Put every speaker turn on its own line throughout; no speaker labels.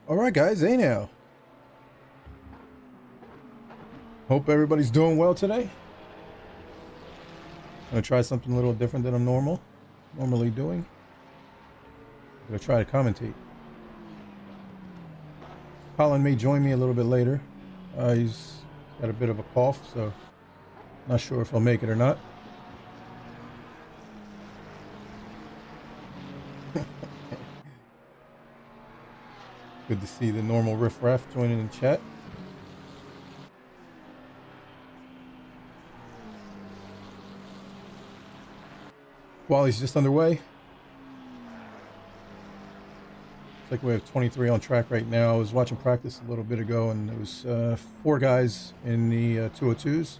Alright guys, hey now. Hope everybody's doing well today. I'm gonna try something a little different than I'm normally doing. I'm gonna try to commentate. Colin may join me a little bit later. He's got a bit of a cough, so not sure if he'll make it or not. Good to see the normal riffraff joining in chat. Quali's just underway. Looks like we have 23 on track right now. I was watching practice a little bit ago, and there was 4 guys in the 202s.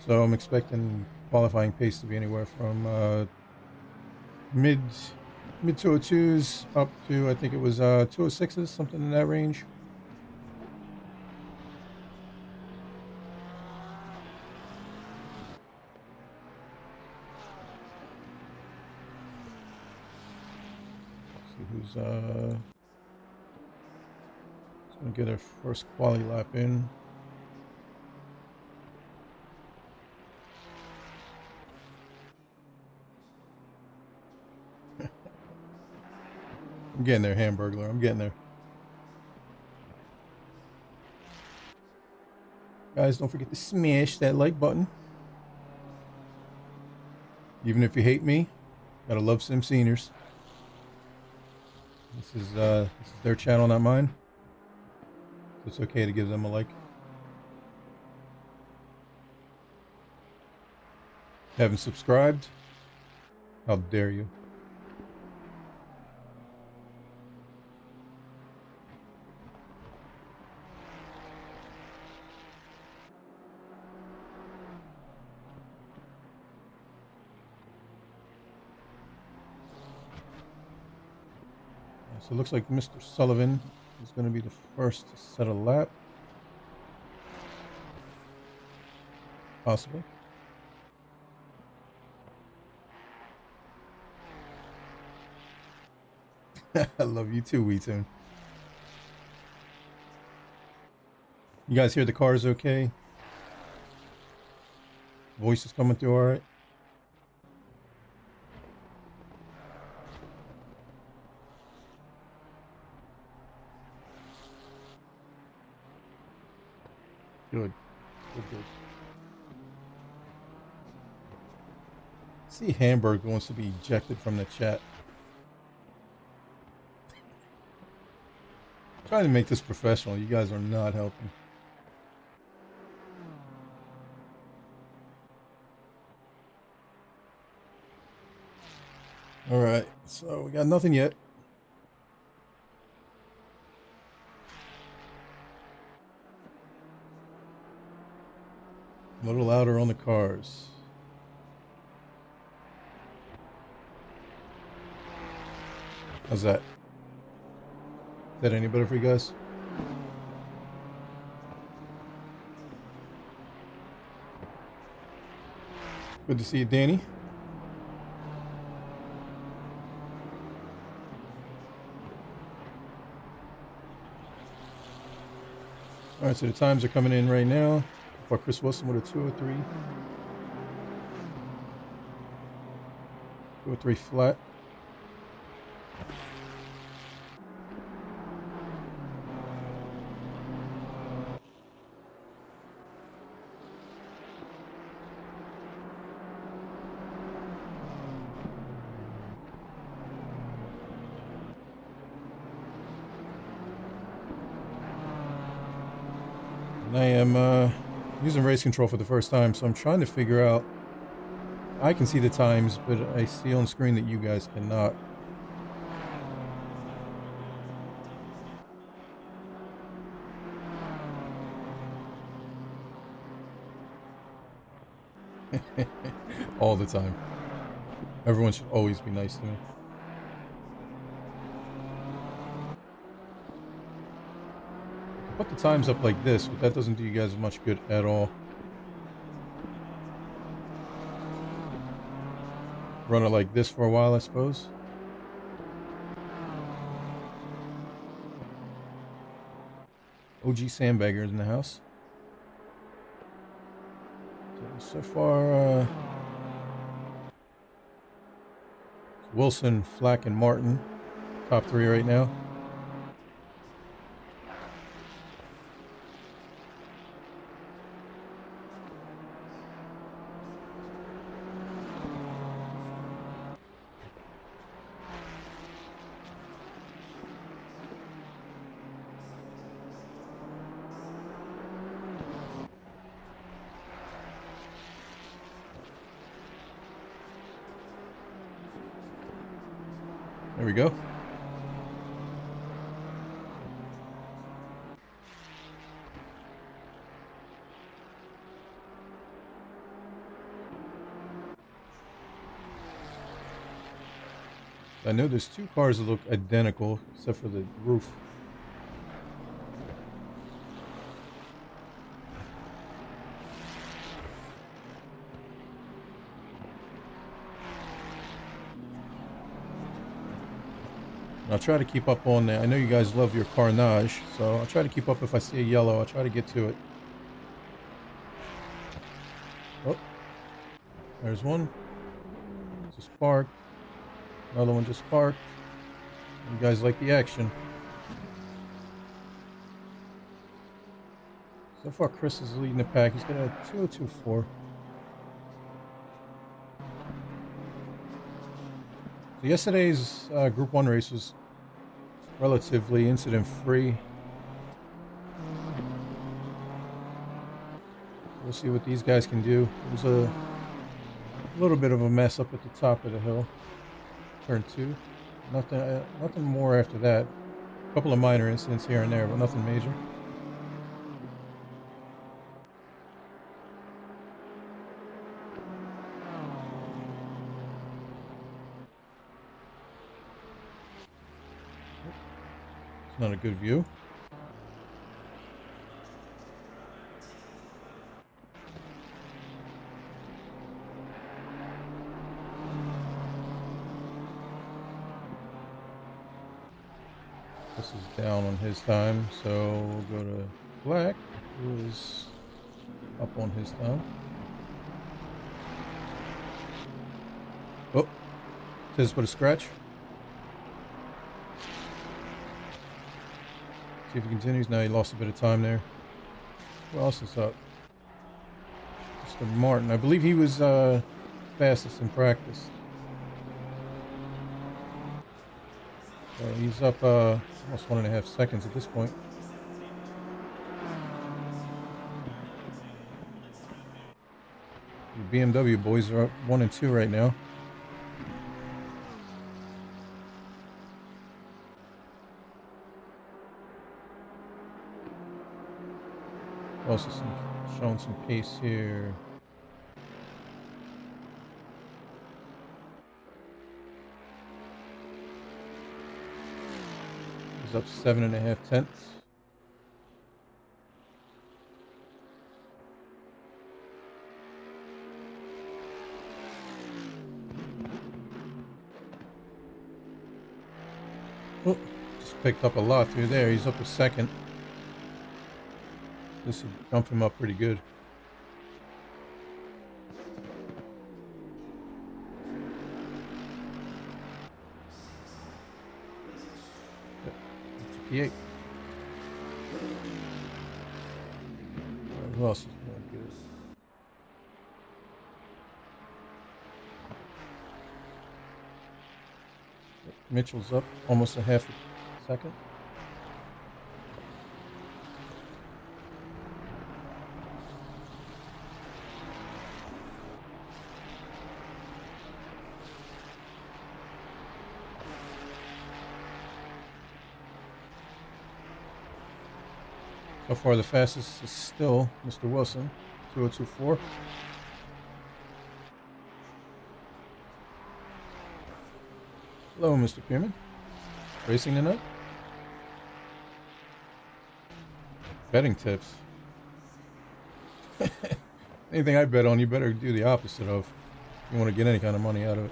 So I'm expecting qualifying pace to be anywhere from mid 202s up to, I think it was 206s, something in that range. Who's gonna get our first quali lap in. I'm getting there, Hamburglar. I'm getting there. Guys, don't forget to smash that like button. Even if you hate me, gotta love SIMseniors. This is their channel, not mine. So it's okay to give them a like. Haven't subscribed? How dare you? So it looks like Mr. Sullivan is going to be the first to set a lap. Possibly. I love you too, Weetune. You guys hear the cars okay? Voice is coming through all right? Good. Good. See, Hamburg wants to be ejected from the chat. I'm trying to make this professional. You guys are not helping. All right, so we got nothing yet. A little louder on the cars. How's that? Is that any better for you guys? Good to see you, Danny. All right, so the times are coming in right now. For Chris Wilson with a 203. 203 flat. And I am using race control for the first time, so I'm trying to figure out. I can see the times, but I see on screen that you guys cannot. All the time. Everyone should always be nice to me. Put the times up like this, but that doesn't do you guys much good at all. Run it like this for a while, I suppose. OG Sandbaggers in the house. So far, Wilson, Flack, and Martin, top 3 right now. There we go. I know there's 2 cars that look identical, except for the roof. I'll try to keep up on that. I know you guys love your carnage, so I'll try to keep up. If I see a yellow, I'll try to get to it. Oh, there's one. Just parked. Another one just parked. You guys like the action. So far, Chris is leading the pack. He's got a 2:02.4. So yesterday's Group 1 race was relatively incident-free. We'll see what these guys can do. It was a little bit of a mess up at the top of the hill. Turn 2. Nothing more after that. A couple of minor incidents here and there, but nothing major. It's not a good view. This is down on his time, so we'll go to Black, who is up on his time. Oh, Tiz put a scratch. See if he continues. Now he lost a bit of time there. Who else is up? Mr. Martin. I believe he was fastest in practice. He's up almost 1.5 seconds at this point. The BMW boys are up 1 and 2 right now. Also showing some pace here. He's up 7.5 tenths. Oh, just picked up a lot through there. He's up a second. This would bump him up pretty good. It's a P8. Who else is doing good? Mitchell's up almost a half a second. So far, the fastest is still Mr. Wilson, 2:02.4. Hello, Mr. Pierman. Racing tonight? Betting tips. Anything I bet on, you better do the opposite of. You want to get any kind of money out of it.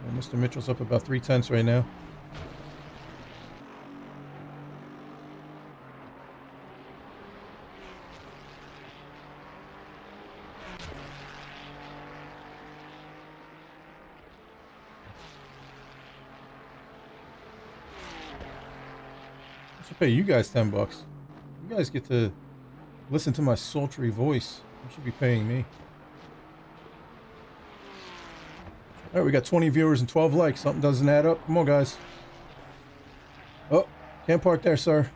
And Mr. Mitchell's up about 3 tenths right now. I should pay you guys $10. You guys get to listen to my sultry voice. You should be paying me. All right, we got 20 viewers and 12 likes. Something doesn't add up. Come on, guys. Oh, can't park there, sir.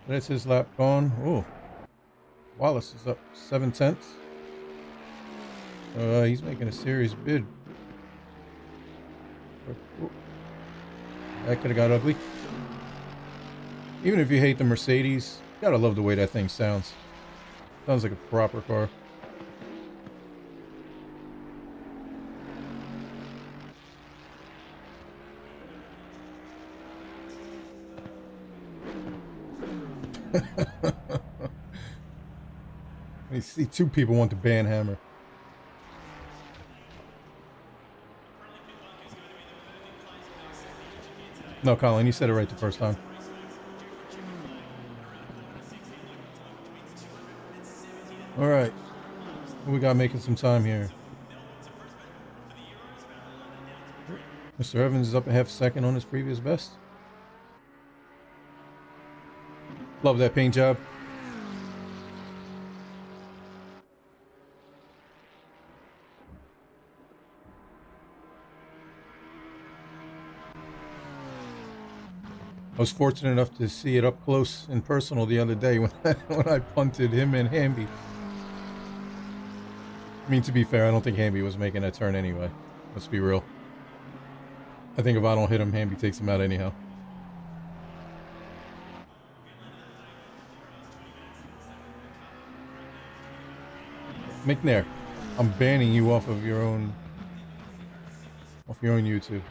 That's his lap gone. Oh, Wallace is up 7/10. He's making a serious bid. Oh, that could have got ugly. Even if you hate the Mercedes, you gotta love the way that thing sounds. Sounds like a proper car. I see two people want the ban hammer. No, Colin, you said it right the first time. All right, we got making some time here. Mr. Evans is up a half second on his previous best. Love that paint job. I was fortunate enough to see it up close and personal the other day when I punted him and Hamby. I mean, to be fair, I don't think Hamby was making that turn anyway. Let's be real. I think if I don't hit him, Hamby takes him out anyhow. McNair, I'm banning you off of your own YouTube.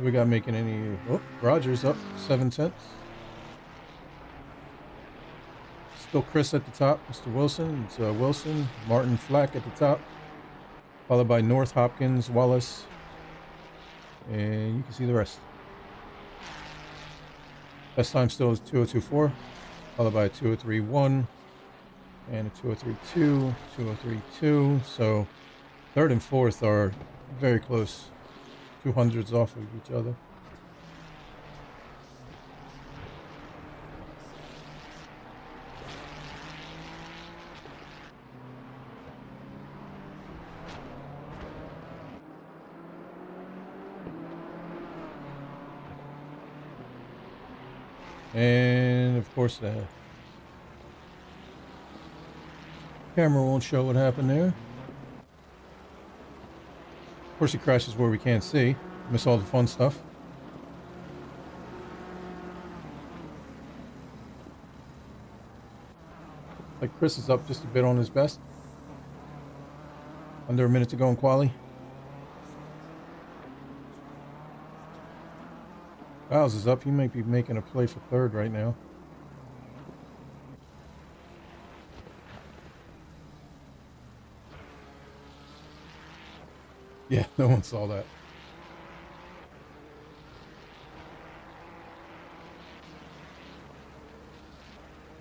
We got making any... Oh, Rogers up 7 cents. Still Chris at the top. Mr. Wilson. It's Wilson. Martin Flack at the top. Followed by North, Hopkins, Wallace. And you can see the rest. Best time still is 2:02.4. Followed by a 2:03.1. And a 2:03.2. 2:03.2. So third and fourth are very close. 200s off of each other. And of course the camera won't show what happened there. Of course, he crashes where we can't see. Miss all the fun stuff. Like Chris is up just a bit on his best. Under a minute to go in quali. Giles is up. He might be making a play for third right now. Yeah, no one saw that.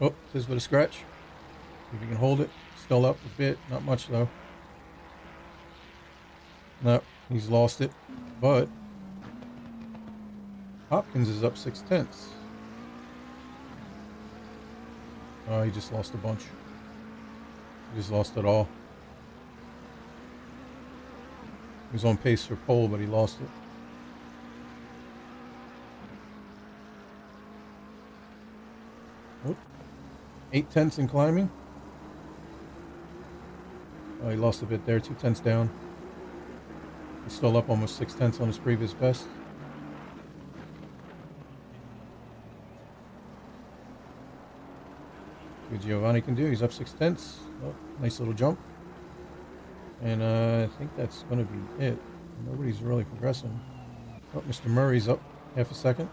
Oh, this with a scratch. See if you can hold it. Still up a bit. Not much though. No, he's lost it. But Hopkins is up 6/10. Oh, he just lost a bunch. He just lost it all. He was on pace for pole, but he lost it. Oh, 8/10 in climbing. Oh, he lost a bit there. 2/10 down. He's still up almost 6/10 on his previous best. See what Giovanni can do. He's up 6/10. Oh, nice little jump. And I think that's going to be it. Nobody's really progressing. Oh, Mr. Murray's up half a second.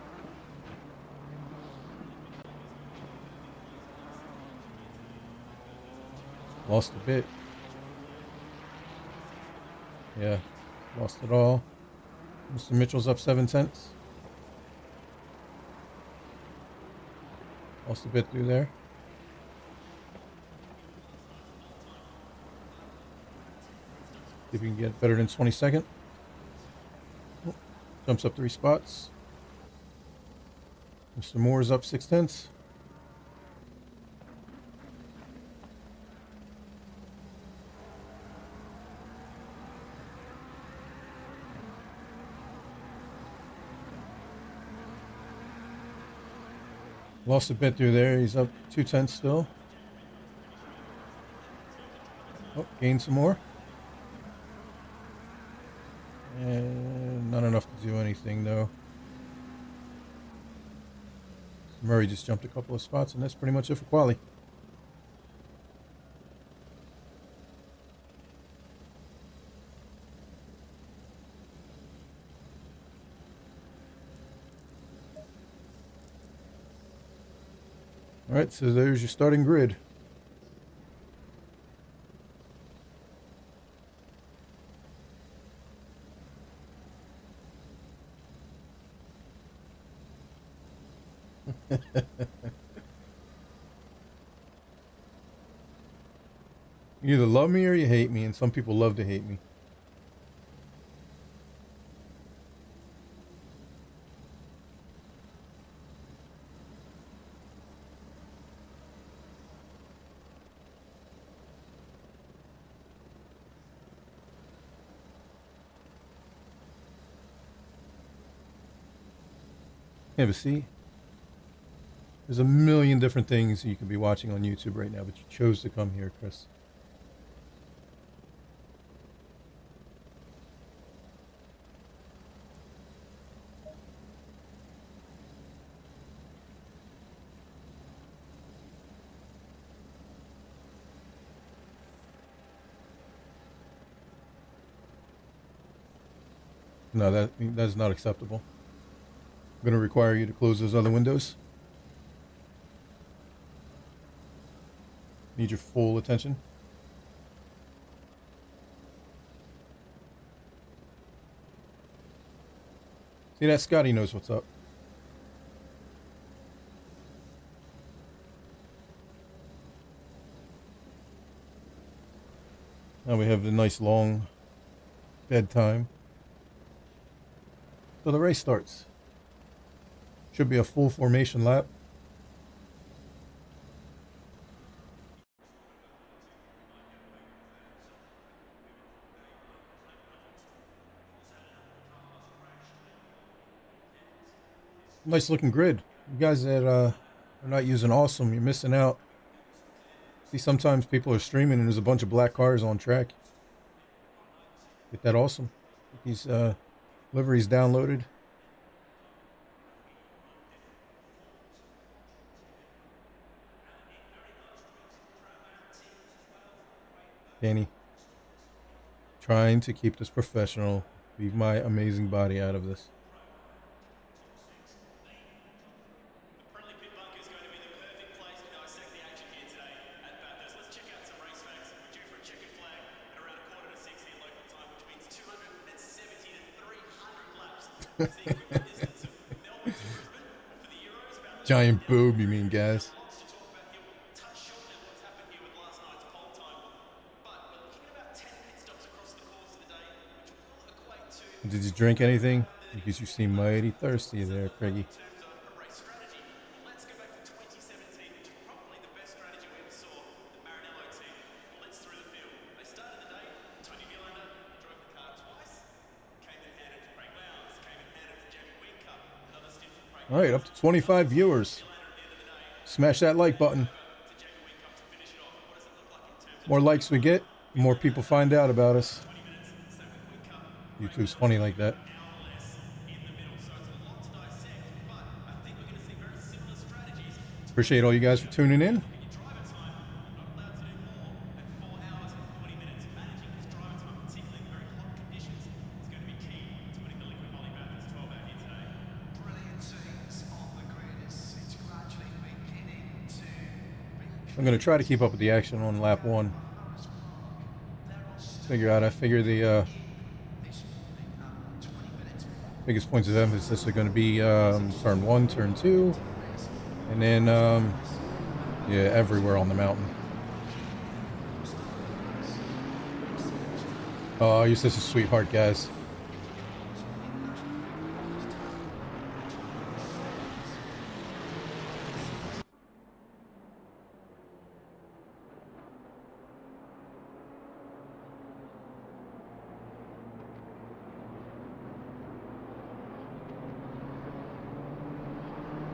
Lost a bit. Yeah, lost it all. Mr. Mitchell's up 7/10. Lost a bit through there. See if we can get better than 22nd. Oh, jumps up 3 spots. Mr. Moore's up 6/10. Lost a bit through there. He's up 2/10 still. Oh, gained some more. And not enough to do anything, though. Murray just jumped a couple of spots, and that's pretty much it for quali. All right, so there's your starting grid. You either love me or you hate me, and some people love to hate me. Yeah, but see, there's a million different things you could be watching on YouTube right now, but you chose to come here, Chris. No, that's not acceptable. I'm going to require you to close those other windows. Need your full attention. See, that Scotty knows what's up. Now we have the nice long dead time. So the race starts. Should be a full formation lap. Nice looking grid. You guys that are not using Awesome, you're missing out. See, sometimes people are streaming and there's a bunch of black cars on track. Get that Awesome. Get these liveries downloaded. Danny, trying to keep this professional. Leave my amazing body out of this. Giant boob, you mean, guys? Did you drink anything? Because you seem mighty thirsty there, Craigie. All right, up to 25 viewers. Smash that like button. More likes we get, the more people find out about us. YouTube's funny like that. Appreciate all you guys for tuning in. I'm going to try to keep up with the action on lap 1. I figure the biggest points of emphasis are going to be turn 1, turn 2, and then yeah, everywhere on the mountain. Oh, you're such a sweetheart, guys.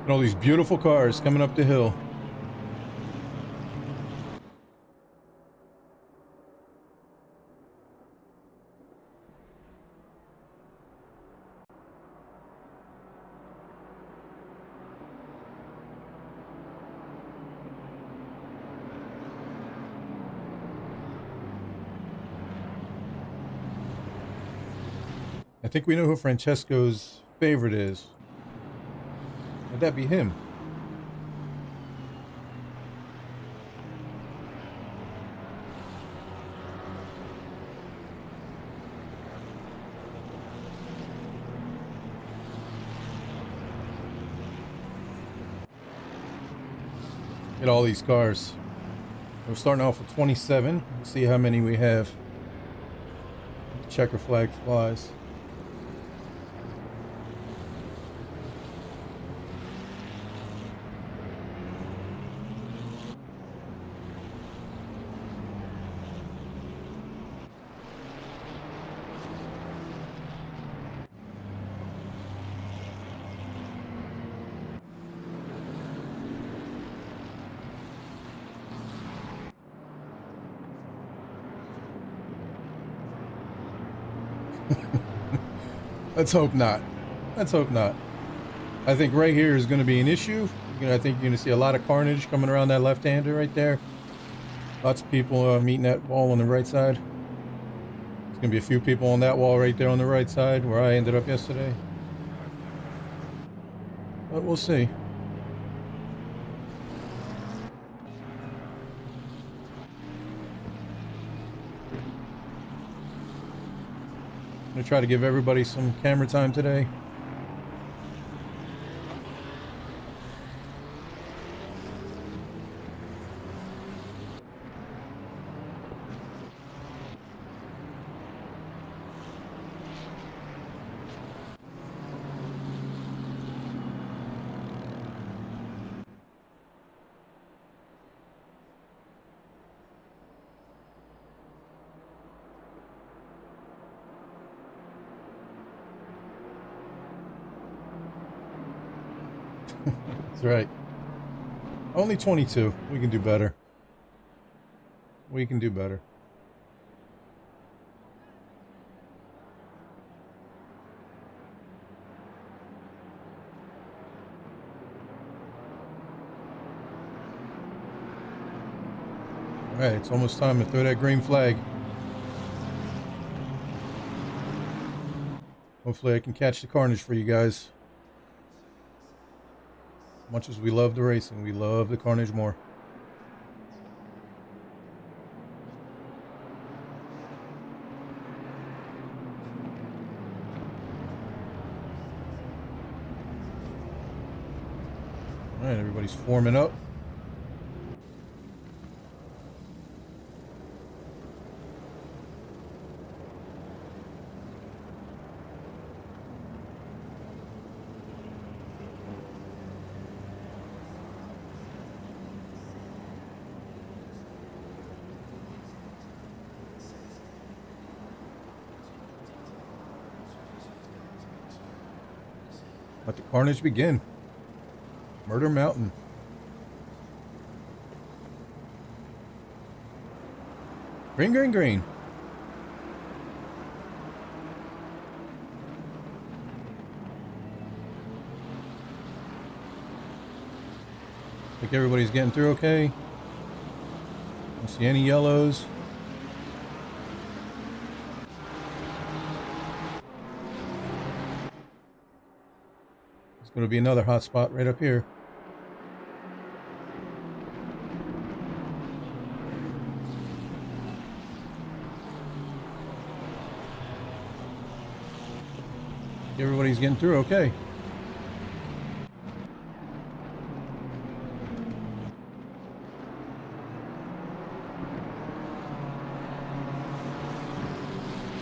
And all these beautiful cars coming up the hill. I think we know who Francesco's favorite is. Would that be him? Get all these cars. We're starting off with 27. Let's see how many we have. Checker flag flies. Let's hope not. Let's hope not. I think right here is going to be an issue. I think you're going to see a lot of carnage coming around that left-hander right there. Lots of people meeting that wall on the right side. There's going to be a few people on that wall right there on the right side where I ended up yesterday. But we'll see. I'm going to try to give everybody some camera time today. That's right. Only 22. We can do better. We can do better. All right, it's almost time to throw that green flag. Hopefully I can catch the carnage for you guys. Much as we love the racing, we love the carnage more. All right, everybody's forming up. Let the carnage begin. Murder Mountain. Green, green, green. Think everybody's getting through okay. Don't see any yellows. There's going to be another hot spot right up here. Everybody's getting through okay.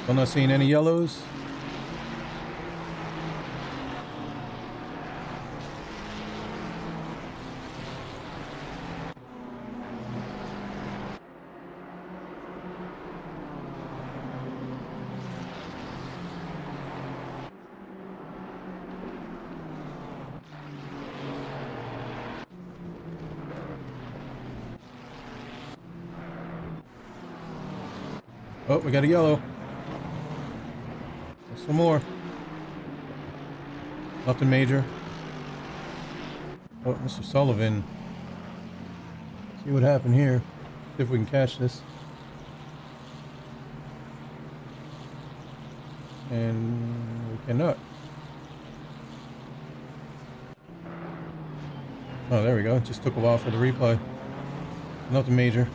I'm not seeing any yellows. Oh, we got a yellow. There's some more. Nothing major. Oh, Mr. Sullivan. See what happened here. See if we can catch this. And we cannot. Oh, there we go. It just took a while for the replay. Nothing major.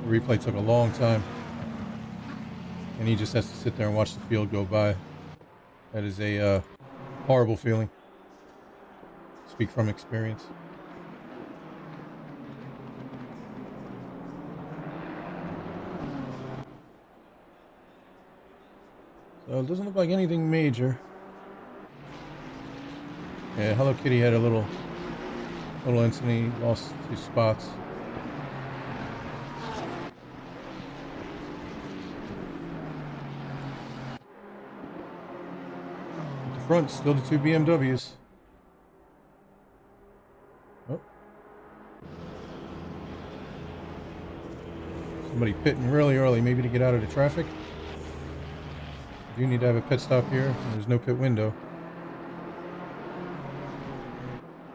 The replay took a long time. And he just has to sit there and watch the field go by. That is a horrible feeling. Speak from experience. So it doesn't look like anything major. Yeah, Hello Kitty had a little incident. He lost 2 spots. At the front, still the 2 BMWs. Oh. Somebody pitting really early, maybe to get out of the traffic. You need to have a pit stop here. There's no pit window.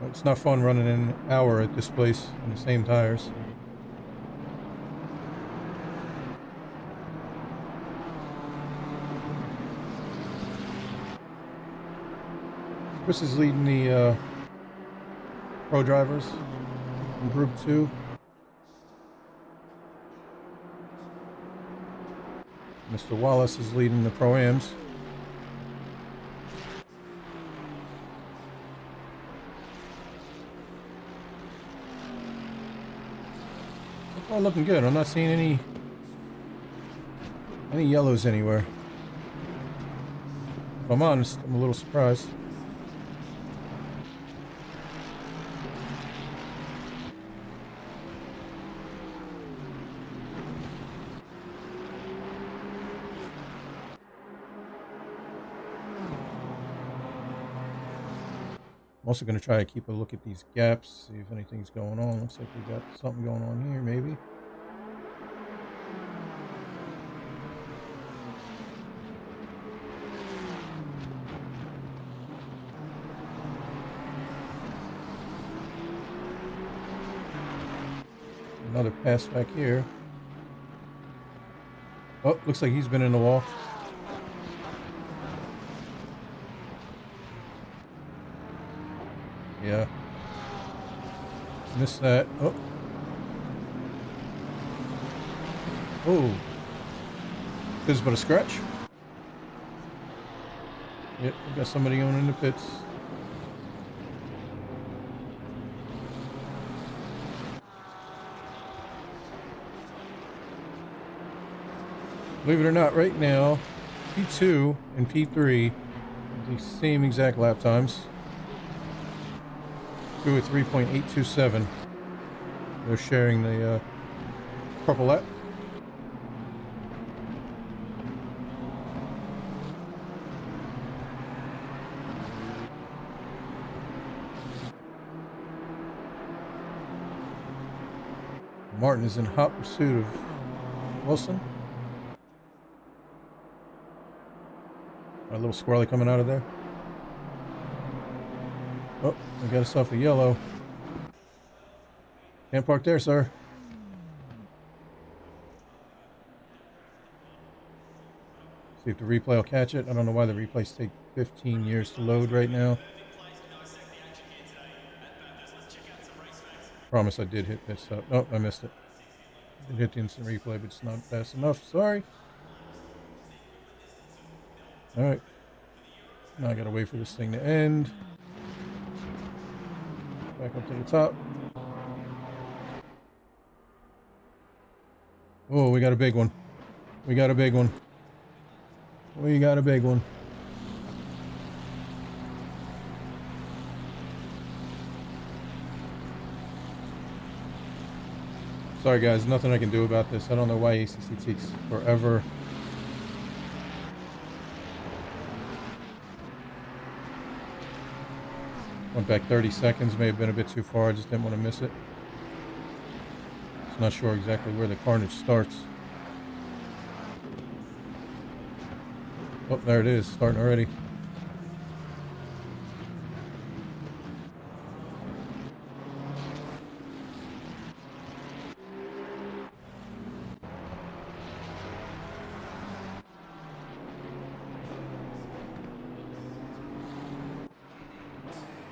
It's not fun running an hour at this place on the same tires. Chris is leading the pro drivers in Group 2. Mr. Wallace is leading the Pro-Ams. So far looking good. I'm not seeing any yellows anywhere. If I'm honest, I'm a little surprised. I'm also going to try to keep a look at these gaps, see if anything's going on. Looks like we got something going on here, maybe. Another pass back here. Oh, looks like he's been in the wall. Yeah. Missed that. Oh. Oh. This is but a scratch. Yep, we got somebody going in the pits. Believe it or not, right now, P2 and P3 the same exact lap times. 2 at 3.827. They're sharing the purple lap. Martin is in hot pursuit of Wilson. A little squirrely coming out of there. Oh, we got us off a yellow. Can't park there, sir. See if the replay will catch it. I don't know why the replays take 15 years to load right now. Promise I did hit that stuff. Oh, I missed it. I did hit the instant replay, but it's not fast enough. Sorry. Alright. Now I gotta wait for this thing to end. Back up to the top. Oh, we got a big one. We got a big one. We got a big one. Sorry guys, nothing I can do about this. I don't know why ACC takes forever. Went back 30 seconds, may have been a bit too far. I just didn't want to miss it. Just not sure exactly where the carnage starts. Oh, there it is, starting already.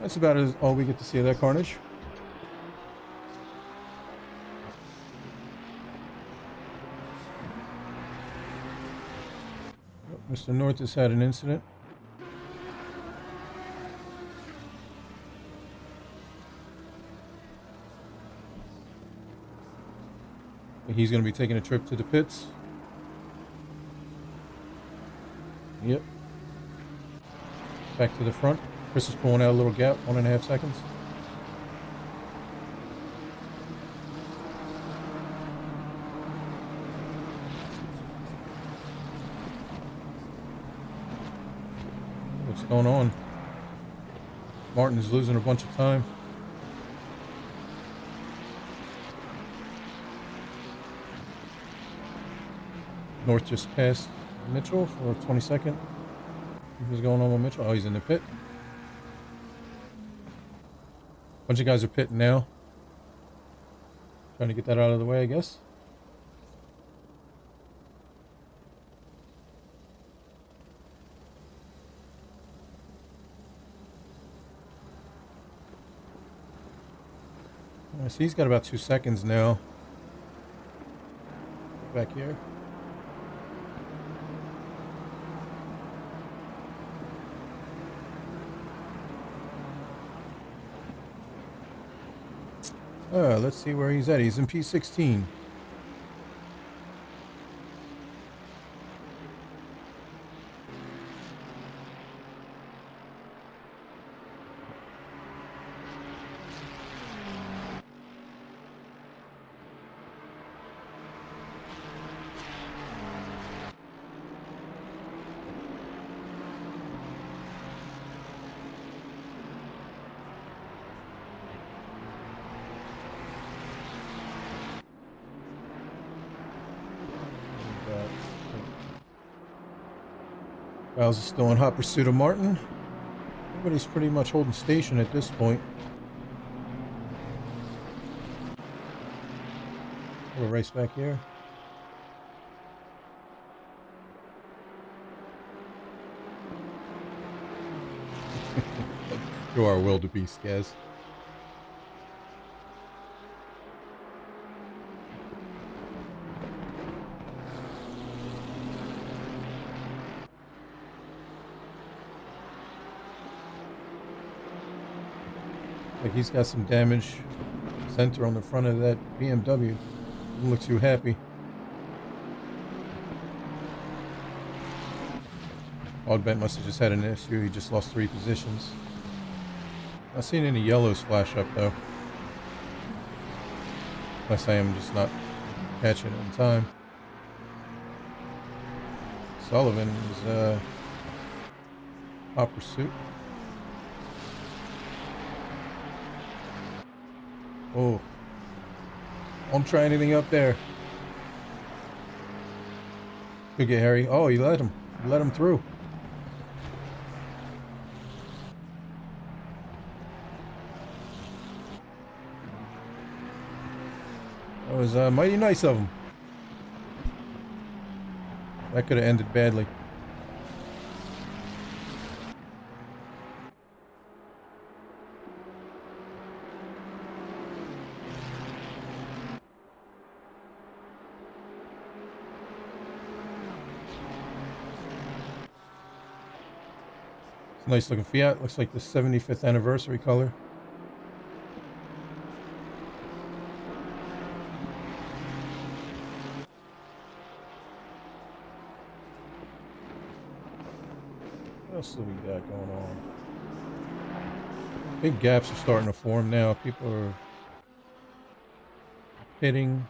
That's about all we get to see of that carnage. Oh, Mr. North has had an incident. He's going to be taking a trip to the pits. Yep. Back to the front. Chris is pulling out a little gap, 1.5 seconds. What's going on? Martin is losing a bunch of time. North just passed Mitchell for a 22nd. What's going on with Mitchell? Oh, he's in the pit. Bunch of guys are pitting now. Trying to get that out of the way, I guess. I see he's got about 2 seconds now. Back here. Let's see where he's at. He's in P16. Giles is still in hot pursuit of Martin. Everybody's pretty much holding station at this point. We'll race back here. You are a wildebeest, Gaz. Like he's got some damage center on the front of that BMW. Doesn't look too happy. Oddbent must have just had an issue. He just lost 3 positions. Not seeing any yellows flash up though. Unless I am just not catching it in time. Sullivan is hot pursuit. Oh, don't try anything up there. Could get Harry. Oh, you let him. You let him through. That was mighty nice of him. That could have ended badly. Nice looking Fiat. Looks like the 75th anniversary color. What else do we got going on? Big gaps are starting to form now. People are hitting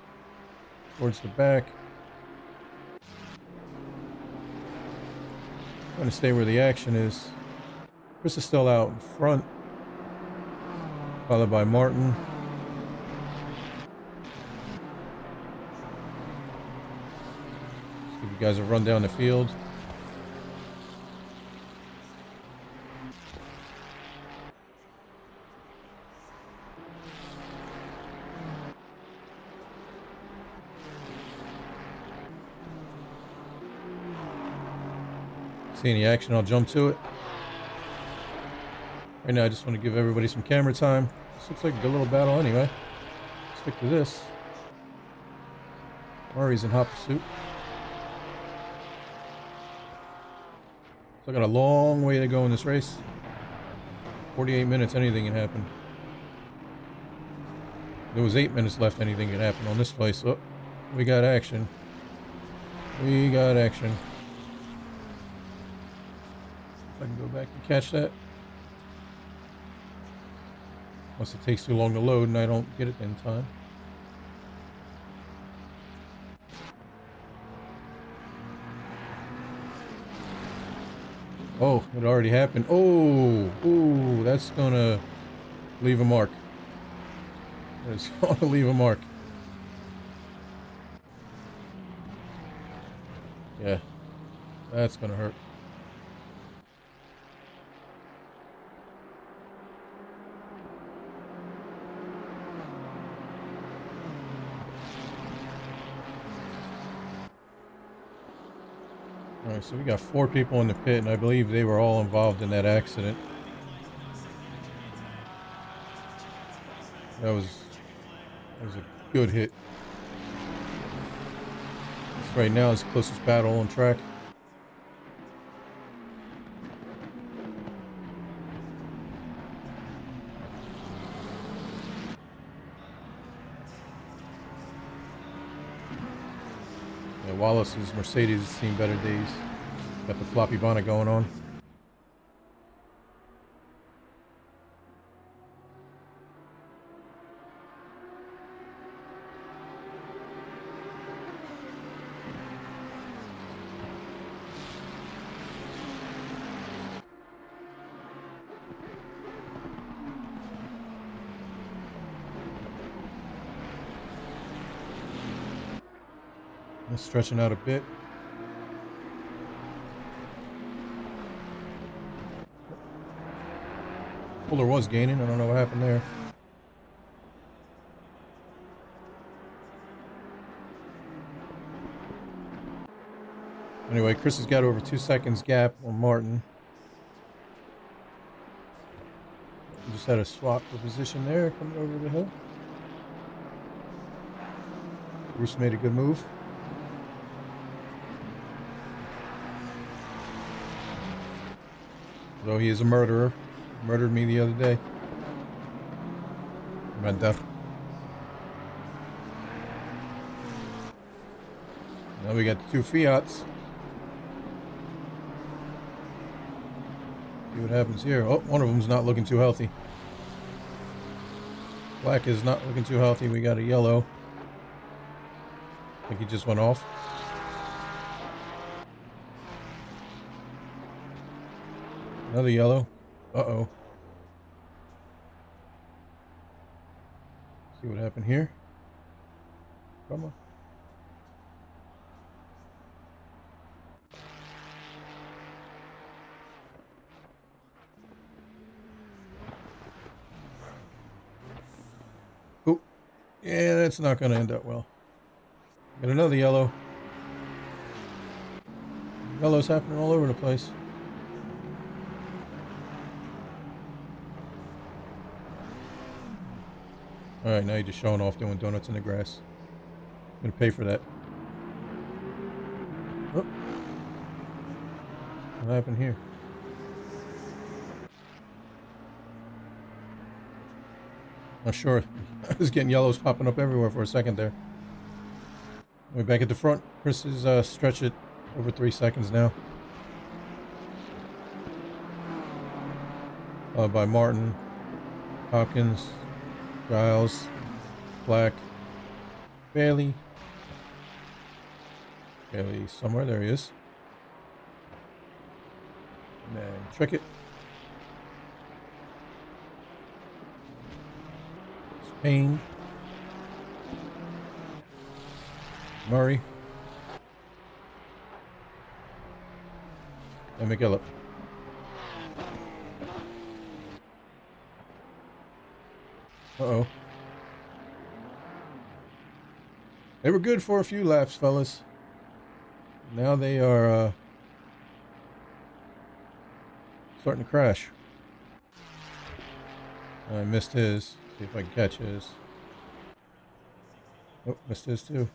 towards the back. Trying to stay where the action is. Chris is still out in front, followed by Martin. Let's give you guys a run down the field. See any action, I'll jump to it. Right now, I just want to give everybody some camera time. This looks like a good little battle anyway. Stick to this. Murray's in hot pursuit. So I got a long way to go in this race. 48 minutes, anything can happen. There was 8 minutes left, anything can happen on this place. Oh, we got action. We got action. If I can go back and catch that. Unless it takes too long to load and I don't get it in time. Oh, it already happened. Oh, ooh, that's gonna leave a mark. It's gonna leave a mark. Yeah, that's gonna hurt. Alright, so we got 4 people in the pit, and I believe they were all involved in that accident. That was a good hit. This right now is the closest battle on track. Wallace's Mercedes has seen better days. Got the floppy bonnet going on. Stretching out a bit. Fuller was gaining. I don't know what happened there. Anyway, Chris has got over 2 seconds gap on Martin. Just had a swap for position there coming over the hill. Bruce made a good move. Although he is a murderer. Murdered me the other day. My death. Now we got the 2 Fiats. See what happens here. Oh, one of them's not looking too healthy. Black is not looking too healthy. We got a yellow. I think he just went off. Another yellow. Uh-oh. See what happened here. Come on. Oh, yeah, that's not going to end up well. Got another yellow. Yellow's happening all over the place. Alright, now you're just showing off doing donuts in the grass. I'm gonna pay for that. Oh. What happened here? Not sure. I was getting yellows popping up everywhere for a second there. We're back at the front. Chris is stretched it over 3 seconds now. followed by Martin, Hopkins, Giles, Black, Bailey. Bailey somewhere, there he is. And then Trickett. Spain. Murray. And McGillip. Uh-oh. They were good for a few laps, fellas. Now they are starting to crash. I missed his. See if I can catch his. Oh, missed his too.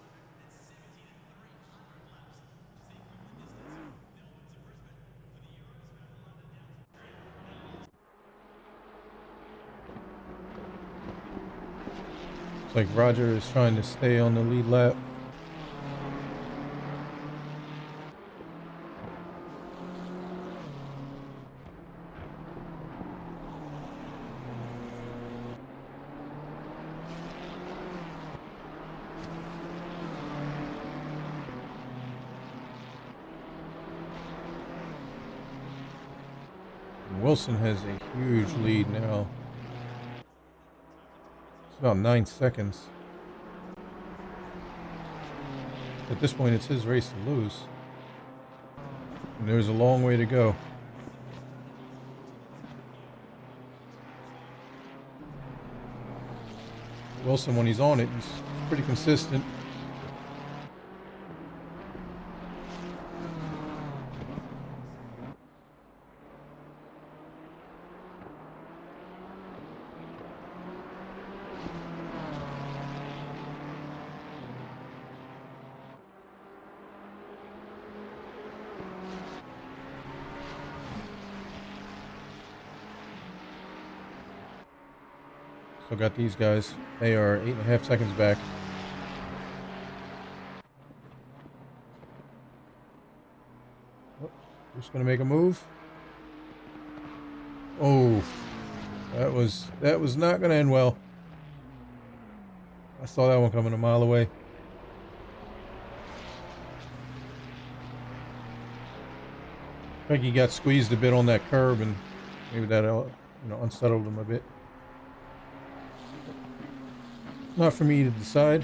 It's like Roger is trying to stay on the lead lap. Wilson has a huge lead now. It's about 9 seconds. At this point, it's his race to lose. And there's a long way to go. Wilson, when he's on it, he's pretty consistent. Still got these guys. They are 8.5 seconds back. Oh, just gonna make a move. Oh, that was not gonna end well. I saw that one coming a mile away. I think he got squeezed a bit on that curb, and maybe that unsettled him a bit. Not for me to decide.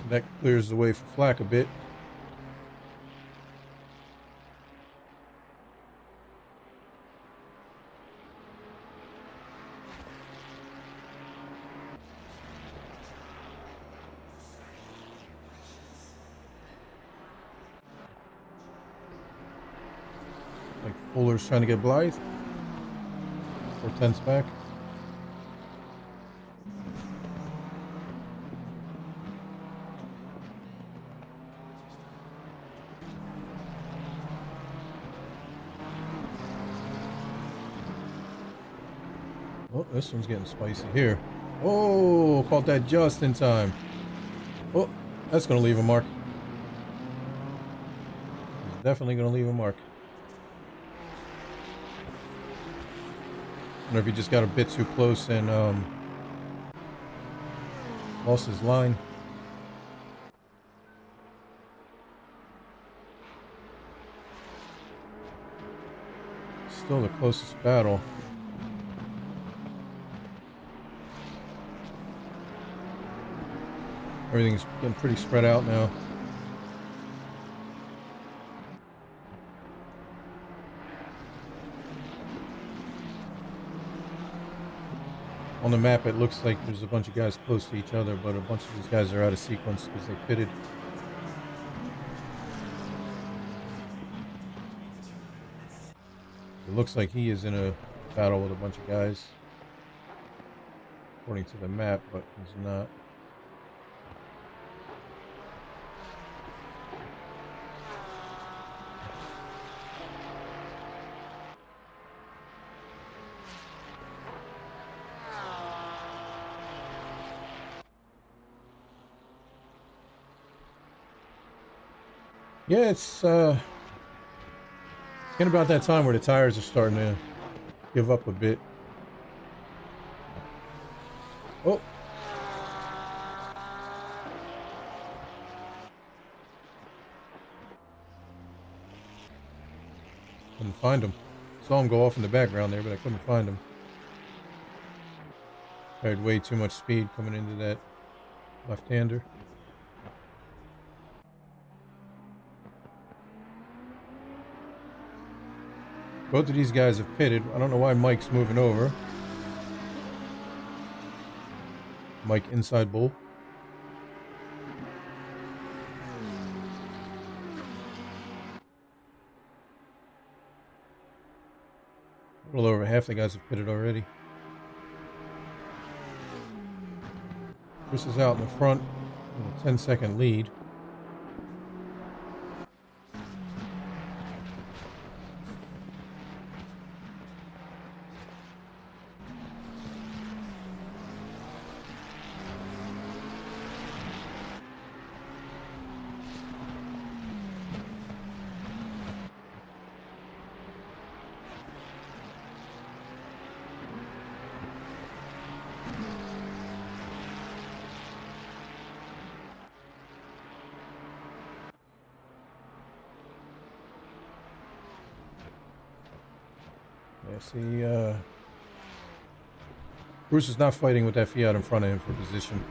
That clears the way for Flack a bit. Like Fuller's trying to get Blythe. 4/10 back. Oh, this one's getting spicy here. Oh, caught that just in time. Oh, that's going to leave a mark. It's definitely going to leave a mark. I wonder if he just got a bit too close and lost his line. Still the closest battle. Everything's getting pretty spread out now. On the map, it looks like there's a bunch of guys close to each other, but a bunch of these guys are out of sequence because they pitted. It looks like he is in a battle with a bunch of guys, according to the map, but he's not. Yeah, it's getting about that time where the tires are starting to give up a bit. Oh, couldn't find him. Saw him go off in the background there, but I couldn't find him. I had way too much speed coming into that left-hander. Both of these guys have pitted. I don't know why Mike's moving over. Mike inside bull. A little over half the guys have pitted already. Chris is out in the front with a 10-second lead. Yeah, see, Bruce is not fighting with that Fiat in front of him for position.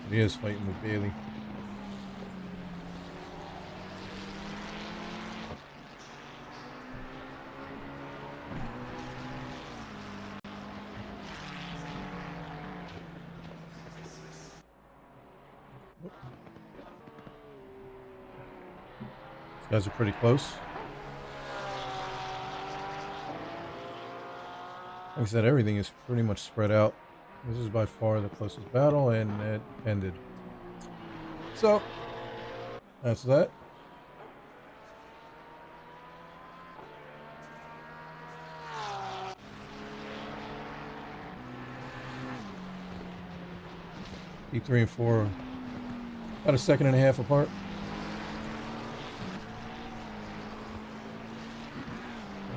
But he is fighting with Bailey. These guys are pretty close. Like I said, everything is pretty much spread out. This is by far the closest battle, and it ended. So, that's that. P3 and 4 about a second and a half apart.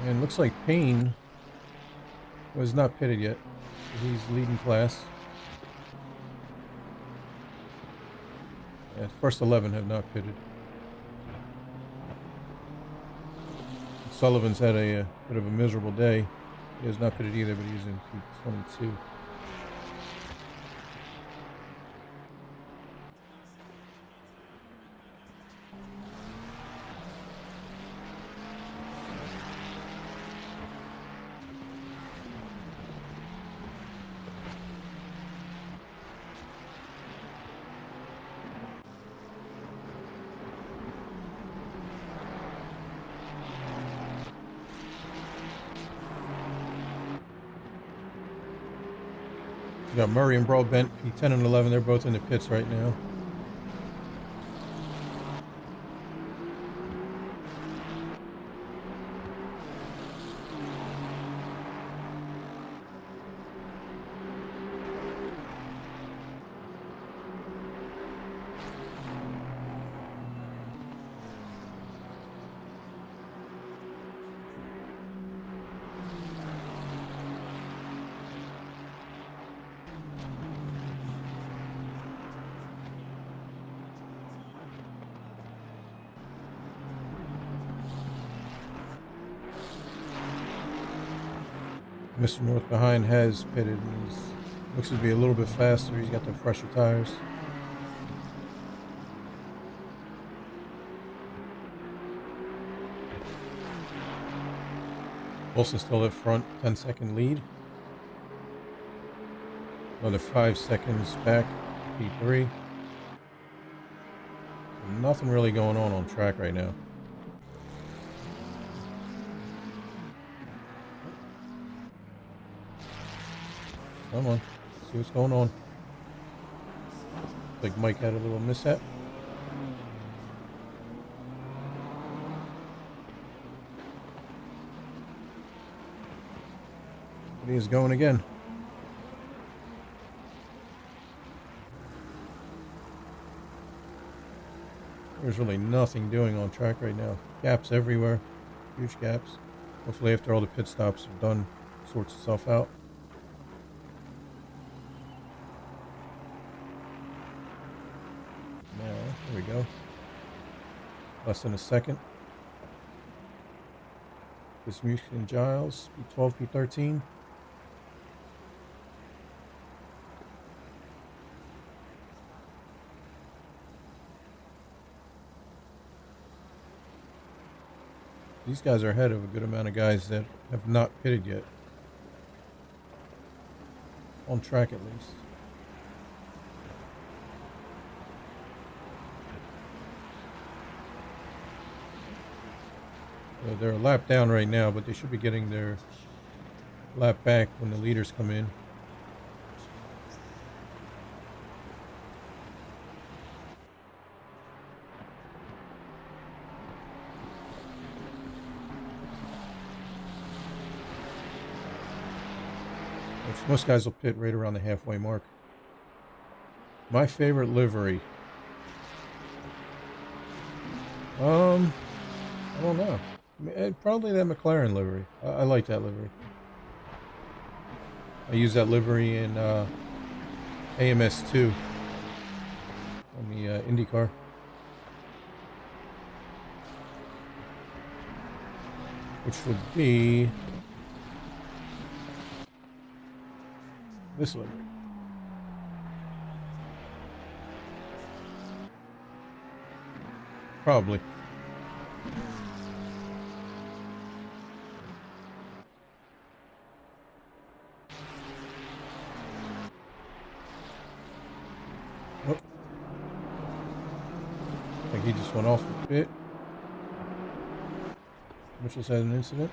And looks like Payne was not pitted yet. He's leading class. Yeah, first 11 have not pitted. Sullivan's had a bit of a miserable day. He has not pitted either, but he's in P22. We got Murray and Broadbent, P10 and 11. They're both in the pits right now. Mr. North behind has pitted. Looks to be a little bit faster. He's got the fresher tires. Wilson still at front, 10-second lead. Another 5 seconds back, P3. Nothing really going on track right now. Come on, see what's going on. Like Mike had a little mishap. He is going again. There's really nothing doing on track right now. Gaps everywhere. Huge gaps. Hopefully after all the pit stops are done, it sorts itself out. Now, there we go. Less than a second. Dismukes and Giles, P12, P13. These guys are ahead of a good amount of guys that have not pitted yet. On track at least. So they're a lap down right now, but they should be getting their lap back when the leaders come in. Most guys will pit right around the halfway mark. My favorite livery. I don't know. Probably that McLaren livery. I like that livery. I use that livery in AMS2 on the IndyCar. Which would be this livery. Probably. Oh. I think he just went off the pit. Mitchell's had an incident.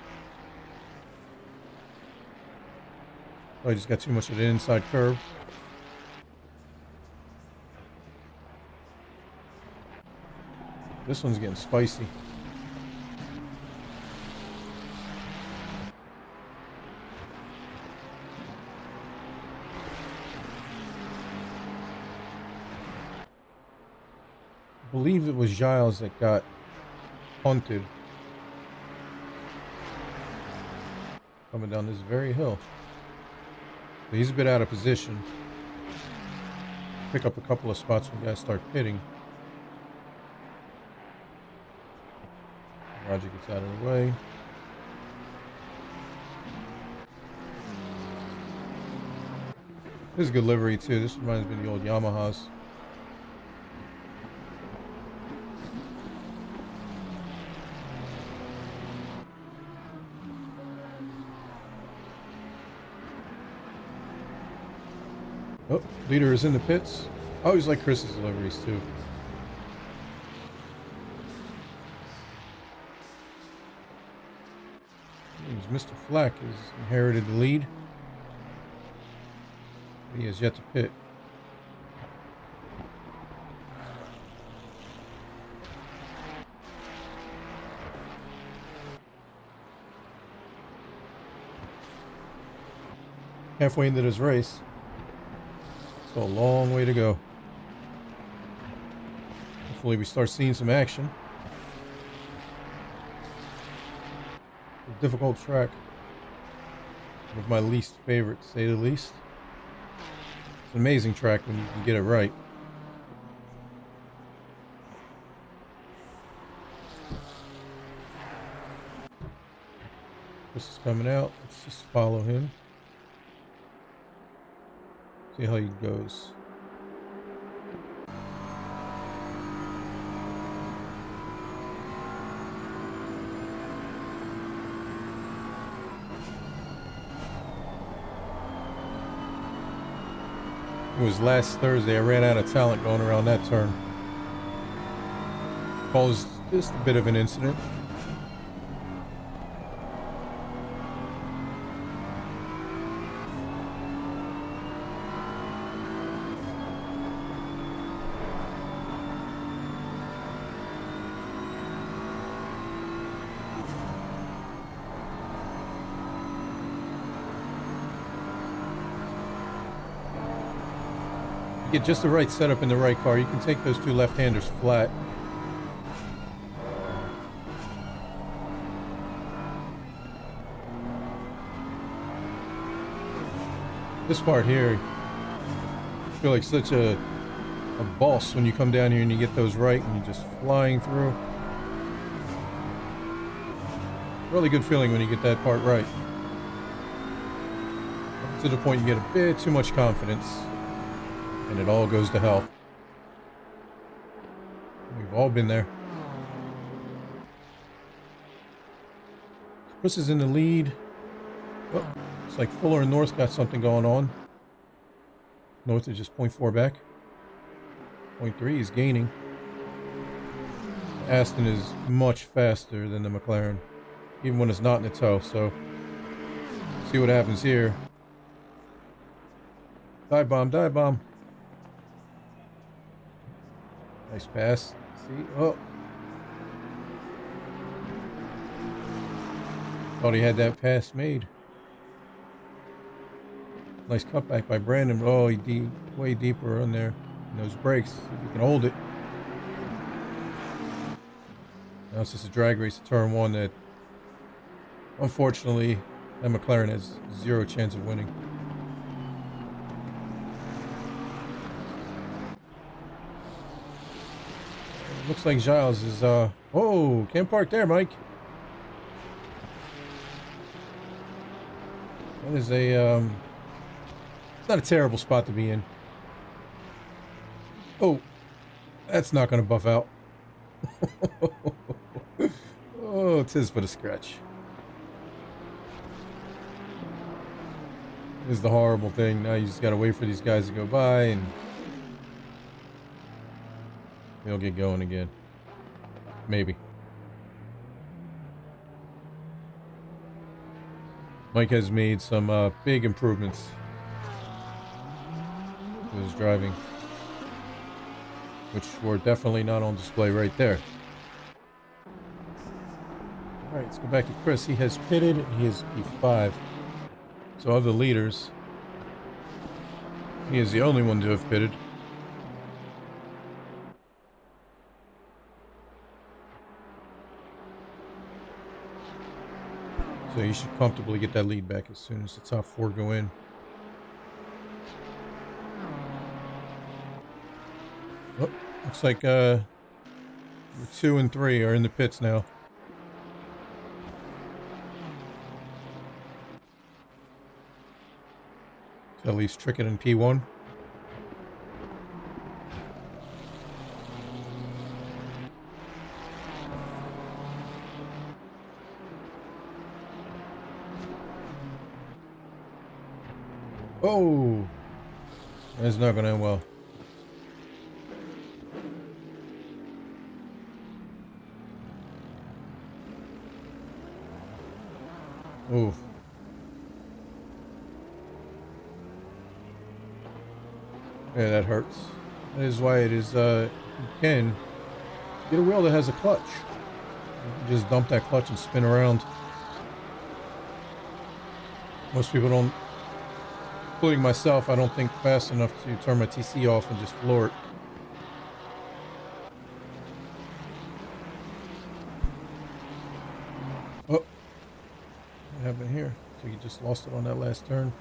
Oh, he just got too much of the inside curve. This one's getting spicy. I believe it was Giles that got punted coming down this very hill. But he's a bit out of position. Pick up a couple of spots when guys start pitting. Roger gets out of the way. This is good livery too. This reminds me of the old Yamahas. Oh, leader is in the pits. I always like Chris's liveries too. Mr. Flack has inherited the lead. He has yet to pit. Halfway into this race. Still a long way to go. Hopefully we start seeing some action. Difficult track. One of my least favorite, to say the least. It's an amazing track when you can get it right. This is coming out. Let's just follow him. See how he goes. It was last Thursday. I ran out of talent going around that turn. Caused just a bit of an incident. get just the right setup in the right car, you can take those two left-handers flat. This part here, I feel like such a boss when you come down here and you get those right and you're just flying through. Really good feeling when you get that part right. Up to the point you get a bit too much confidence and it all goes to hell. We've all been there. Chris is in the lead. Oh, it's like Fuller and North got something going on. North is just 0.4 back. 0.3 is gaining. Aston is much faster than the McLaren, even when it's not in a tow, so see what happens here. Dive bomb, dive bomb. Nice pass. See? Oh. Thought he had that pass made. Nice cutback by Brandon. Oh, he way deeper in there. In those brakes. If he can hold it. Now it's just a drag race to turn one that, unfortunately, that McLaren has zero chance of winning. Looks like Giles is, oh, can't park there, Mike. That is a, it's not a terrible spot to be in. Oh, that's not going to buff out. Oh, it is but a scratch. This is the horrible thing. Now you just got to wait for these guys to go by and they'll get going again. Maybe. Mike has made some big improvements to his driving, which were definitely not on display right there. Alright, let's go back to Chris. He has pitted. He is P5. So of the leaders, he is the only one to have pitted. So you should comfortably get that lead back as soon as the top four go in. Oh, looks like 2 and 3 are in the pits now. So at least Trickett in P1. Oh, that's not going to end well. Oh. Yeah, that hurts. That is why it is, you can get a wheel that has a clutch. You can just dump that clutch and spin around. Most people don't, including myself, I don't think fast enough to turn my TC off and just floor it. Oh, what happened here? So you just lost it on that last turn.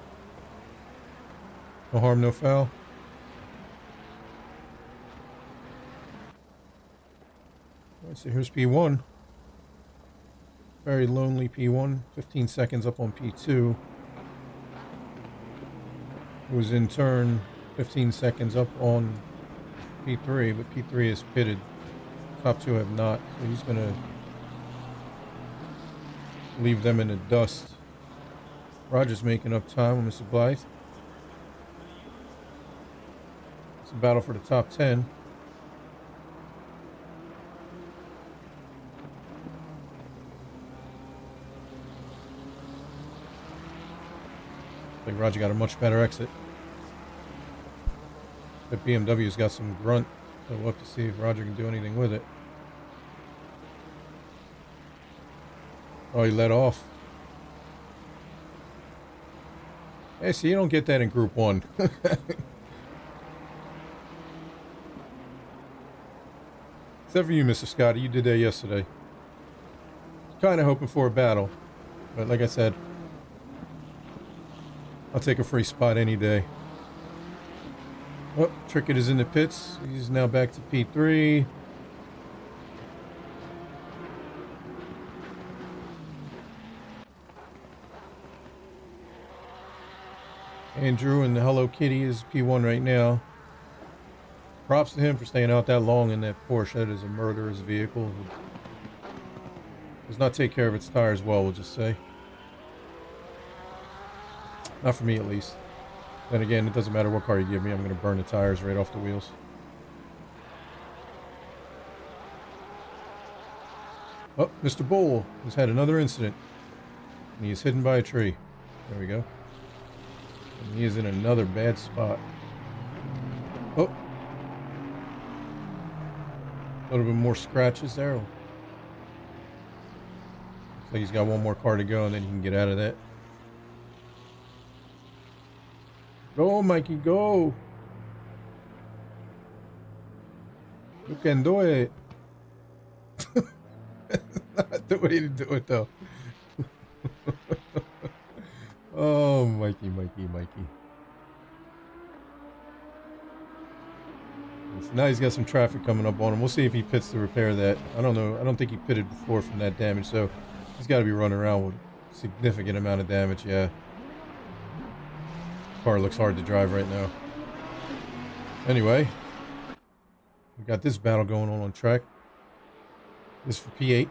No harm, no foul. Alright, so here's P1. Very lonely P1. 15 seconds up on P2. It was in turn 15 seconds up on P3, but P3 is pitted. Top two have not, so he's going to leave them in the dust. Roger's making up time with Mr. Blythe. It's a battle for the top 10. I think Roger got a much better exit. But BMW's got some grunt, so we'll have to see if Roger can do anything with it. Oh, he let off. Hey, see, you don't get that in Group 1. Except for you, Mr. Scotty. You did that yesterday. Kind of hoping for a battle. But like I said, I'll take a free spot any day. Oh, Trickett is in the pits. He's now back to P3. Andrew and the Hello Kitty is P1 right now. Props to him for staying out that long in that Porsche. That is a murderous vehicle. Does not take care of its tires well, we'll just say. Not for me, at least. Then again, it doesn't matter what car you give me. I'm going to burn the tires right off the wheels. Oh, Mr. Bull has had another incident. And he is hidden by a tree. There we go. And he is in another bad spot. Oh. A little bit more scratches there. Looks like he's got one more car to go and then he can get out of that. Go, Mikey, go. You can do it. Not the way to do it, though. Oh, Mikey. So now he's got some traffic coming up on him. We'll see if he pits to repair that. I don't know. I don't think he pitted before from that damage, so he's got to be running around with a significant amount of damage, yeah. Car looks hard to drive right now. Anyway, we got this battle going on track. This is for P8.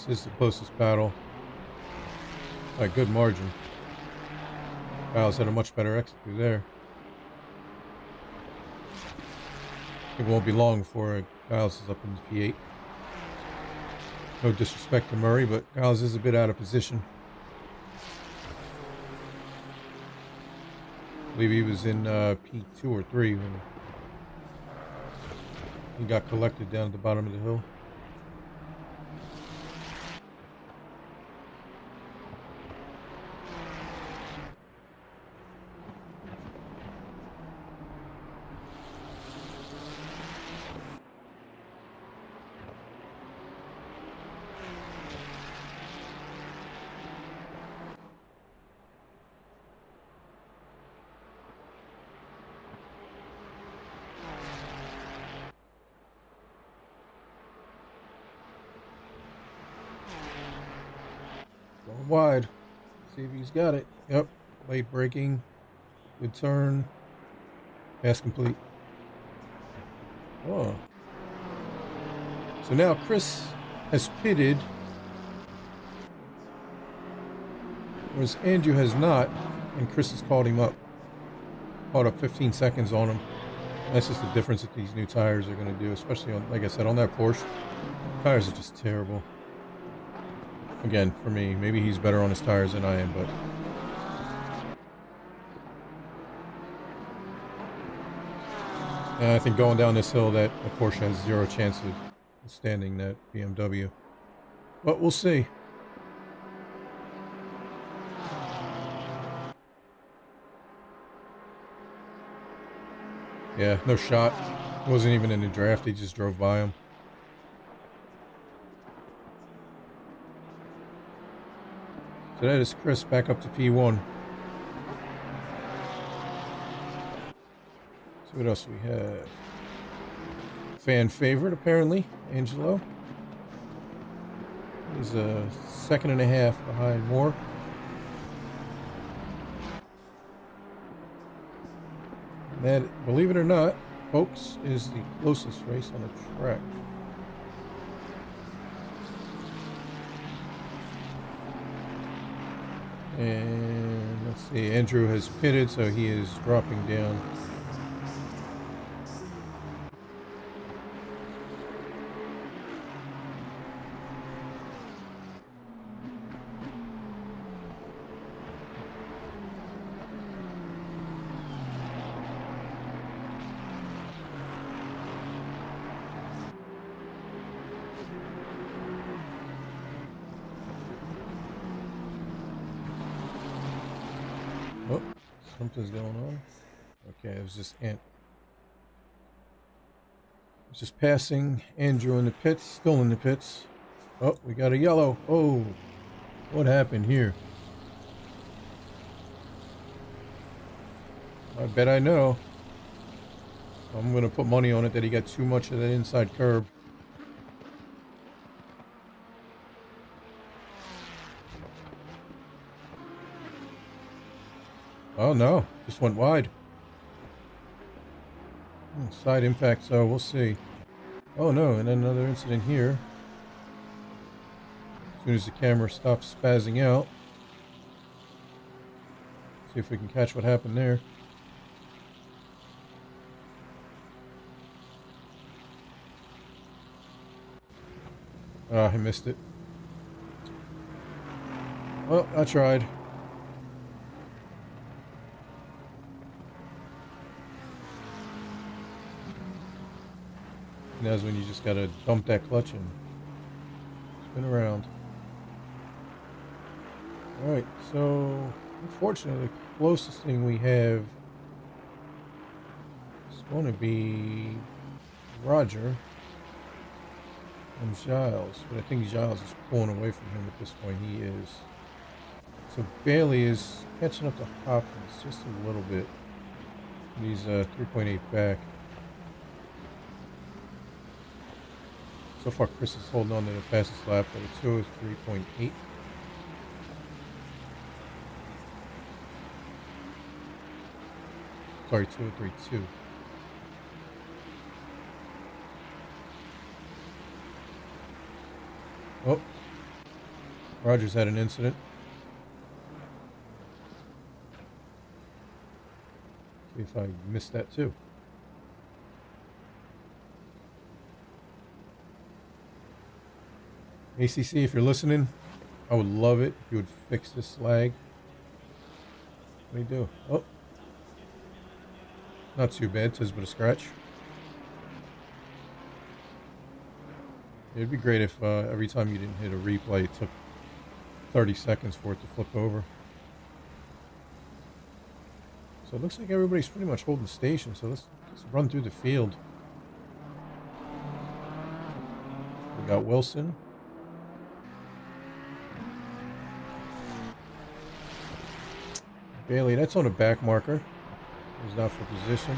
This is the closest battle by a good margin. Kyle's had a much better exit through there. It won't be long before Kyle's is up in the P8. No disrespect to Murray, but Kyle's is a bit out of position. I believe he was in P2 or 3 when he got collected down at the bottom of the hill. Going wide. See if he's got it. Yep. Late braking. Good turn. Pass complete. Oh. So now Chris has pitted, whereas Andrew has not, and Chris has caught him up. Caught up 15 seconds on him. That's just the difference that these new tires are going to do, especially on, like I said, on that Porsche. Tires are just terrible. Again, for me, maybe he's better on his tires than I am, but I think going down this hill, that Porsche has zero chance of standing that BMW. But we'll see. Yeah, no shot. Wasn't even in the draft. He just drove by him. So that is Chris back up to P1. So what else do we have? Fan favorite, apparently, Angelo. He's a second and a half behind Moore. And that, believe it or not, folks, is the closest race on the track. And let's see, Andrew has pitted, so he is dropping down. Oh, something's going on. Okay, it was just Ant. It was just passing Andrew in the pits, still in the pits. Oh, we got a yellow. Oh, what happened here? I bet I know. I'm going to put money on it that he got too much of that inside curb. Oh, no. Just went wide. Side impact, so we'll see. Oh, no. And then another incident here. As soon as the camera stops spazzing out. See if we can catch what happened there. Ah, I missed it. Well, I tried. And that's when you just gotta dump that clutch and spin around. Alright, so unfortunately the closest thing we have is going to be Roger and Giles. But I think Giles is pulling away from him at this point. He is. So Bailey is catching up to Hopkins just a little bit. He's 3.8 back. So far, Chris is holding on to the fastest lap at a 203.8. Sorry, 203.2. Oh, Rogers had an incident. See if I missed that too. ACC, if you're listening, I would love it if you would fix this lag. What do you do? Oh, not too bad. Tis but a scratch. It'd be great if every time you didn't hit a replay, it took 30 seconds for it to flip over. So it looks like everybody's pretty much holding station. So let's run through the field. We got Wilson. Bailey, that's on a back marker. He's not for position.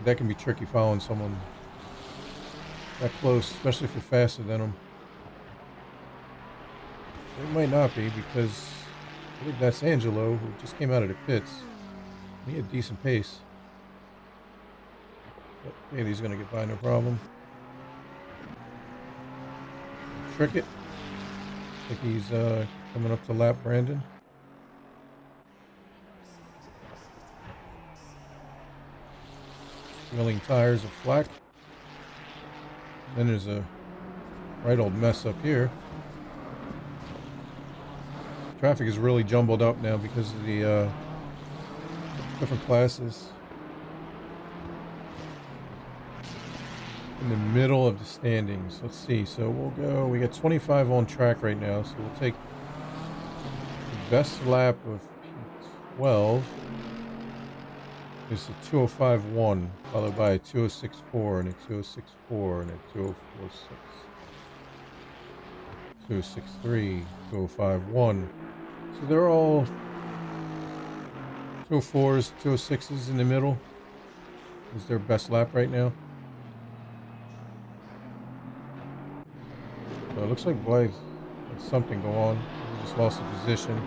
That can be tricky following someone that close, especially if you're faster than them. It might not be because I believe that's Angelo, who just came out of the pits. He had decent pace. But Bailey's going to get by no problem. Trick it. I think he's coming up to lap Brandon. Wheeling tires of flack. Then there's a right old mess up here. Traffic is really jumbled up now because of the different classes. In the middle of the standings. Let's see. So we'll go. We got 25 on track right now. So we'll take the best lap of P12. It's a 205.1, followed by a 206.4 and a 206.4 and a 204.6. 206.3, 205.1. So they're all 204s, 206s in the middle. Is their best lap right now. So it looks like Blythe had something go on. He just lost a position.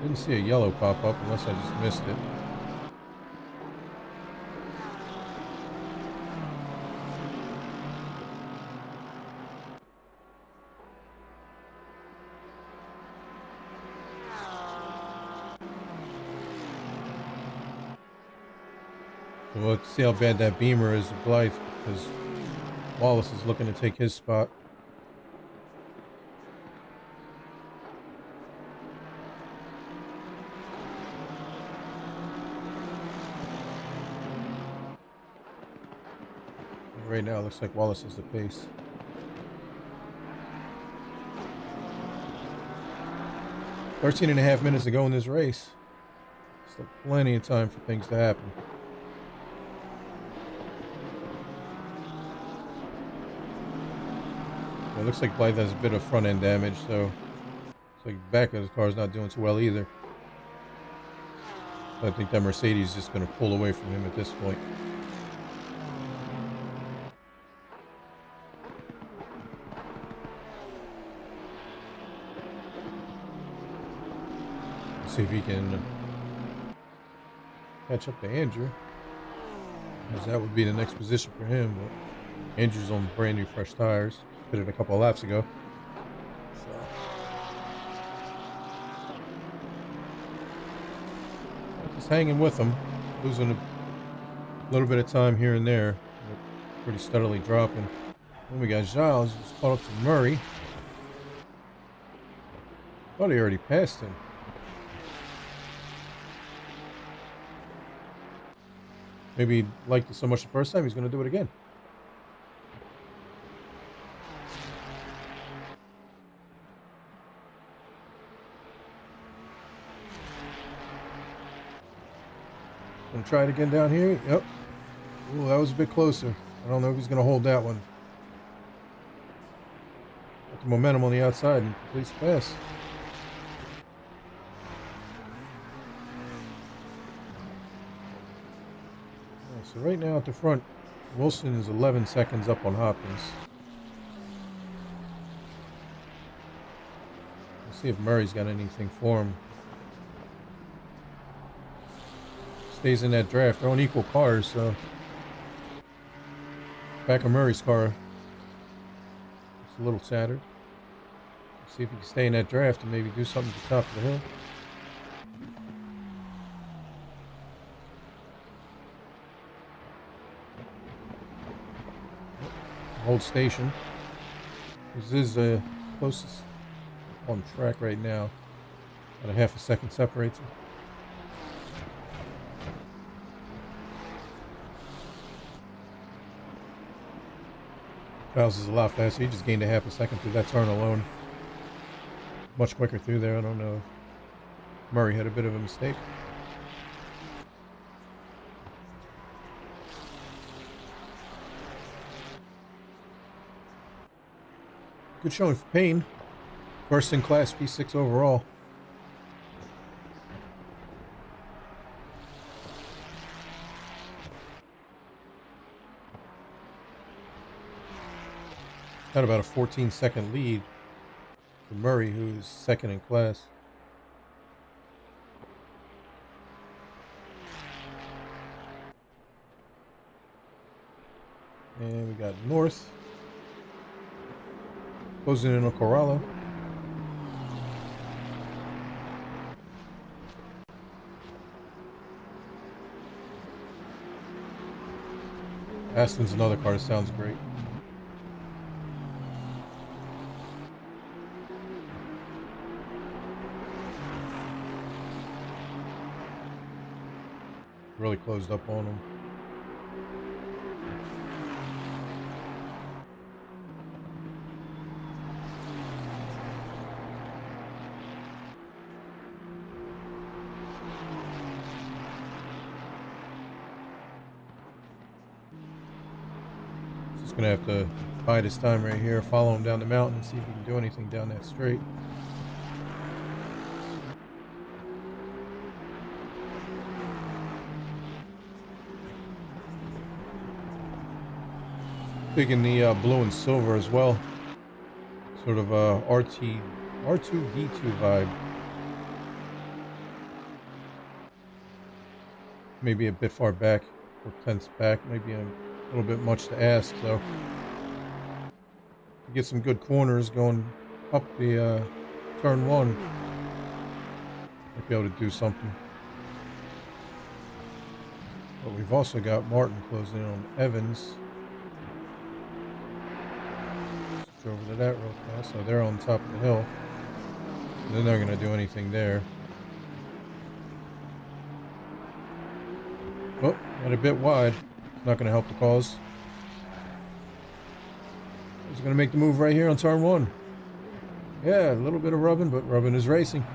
Didn't see a yellow pop up unless I just missed it. So we'll see how bad that Beamer is at Blythe, because Wallace is looking to take his spot. right now, it looks like Wallace has the pace. 13.5 minutes to go in this race. Still plenty of time for things to happen. It looks like Blythe has a bit of front end damage, so it's like the back of his car is not doing too well either. So I think that Mercedes is just going to pull away from him at this point. Let's see if he can catch up to Andrew, because that would be the next position for him. But Andrew's on brand new fresh tires. Did it a couple of laps ago. So. Just hanging with him, losing a little bit of time here and there, but pretty steadily dropping. Then we got Giles, who's caught up to Murray. Thought he already passed him. Maybe he liked it so much the first time, he's going to do it again. Gonna try it again down here. Yep. Ooh, that was a bit closer. I don't know if he's gonna hold that one. Got the momentum on the outside and completes the pass. Right, so right now at the front, Wilson is 11 seconds up on Hopkins. Let's see if Murray's got anything for him. Stays in that draft. They're on equal cars, so back of Murray's car, it's a little tattered. Let's see if he can stay in that draft and maybe do something at the top of the hill. Hold station. This is the closest on track right now. About a half a second separates them. Giles is a lot faster. He just gained a half a second through that turn alone. Much quicker through there. I don't know if Murray had a bit of a mistake. Good showing for Payne. First in class, P6 overall. Got about a 14-second lead for Murray, who's second in class. And we got North closing in on Corralo. Aston's another car that sounds great. Really closed up on him. Just gonna have to bide his time right here, follow him down the mountain and see if he can do anything down that straight. Big in the blue and silver as well. Sort of a R2D2 vibe. Maybe a bit far back, 4/10 back, maybe a little bit much to ask, so get some good corners going up the turn one. Might be able to do something. But we've also got Martin closing in on Evans. Switch over to that real fast. So they're on top of the hill. And they're not going to do anything there. Oh, got a bit wide. It's not going to help the cause. He's going to make the move right here on turn 1. Yeah, a little bit of rubbing, but rubbing is racing.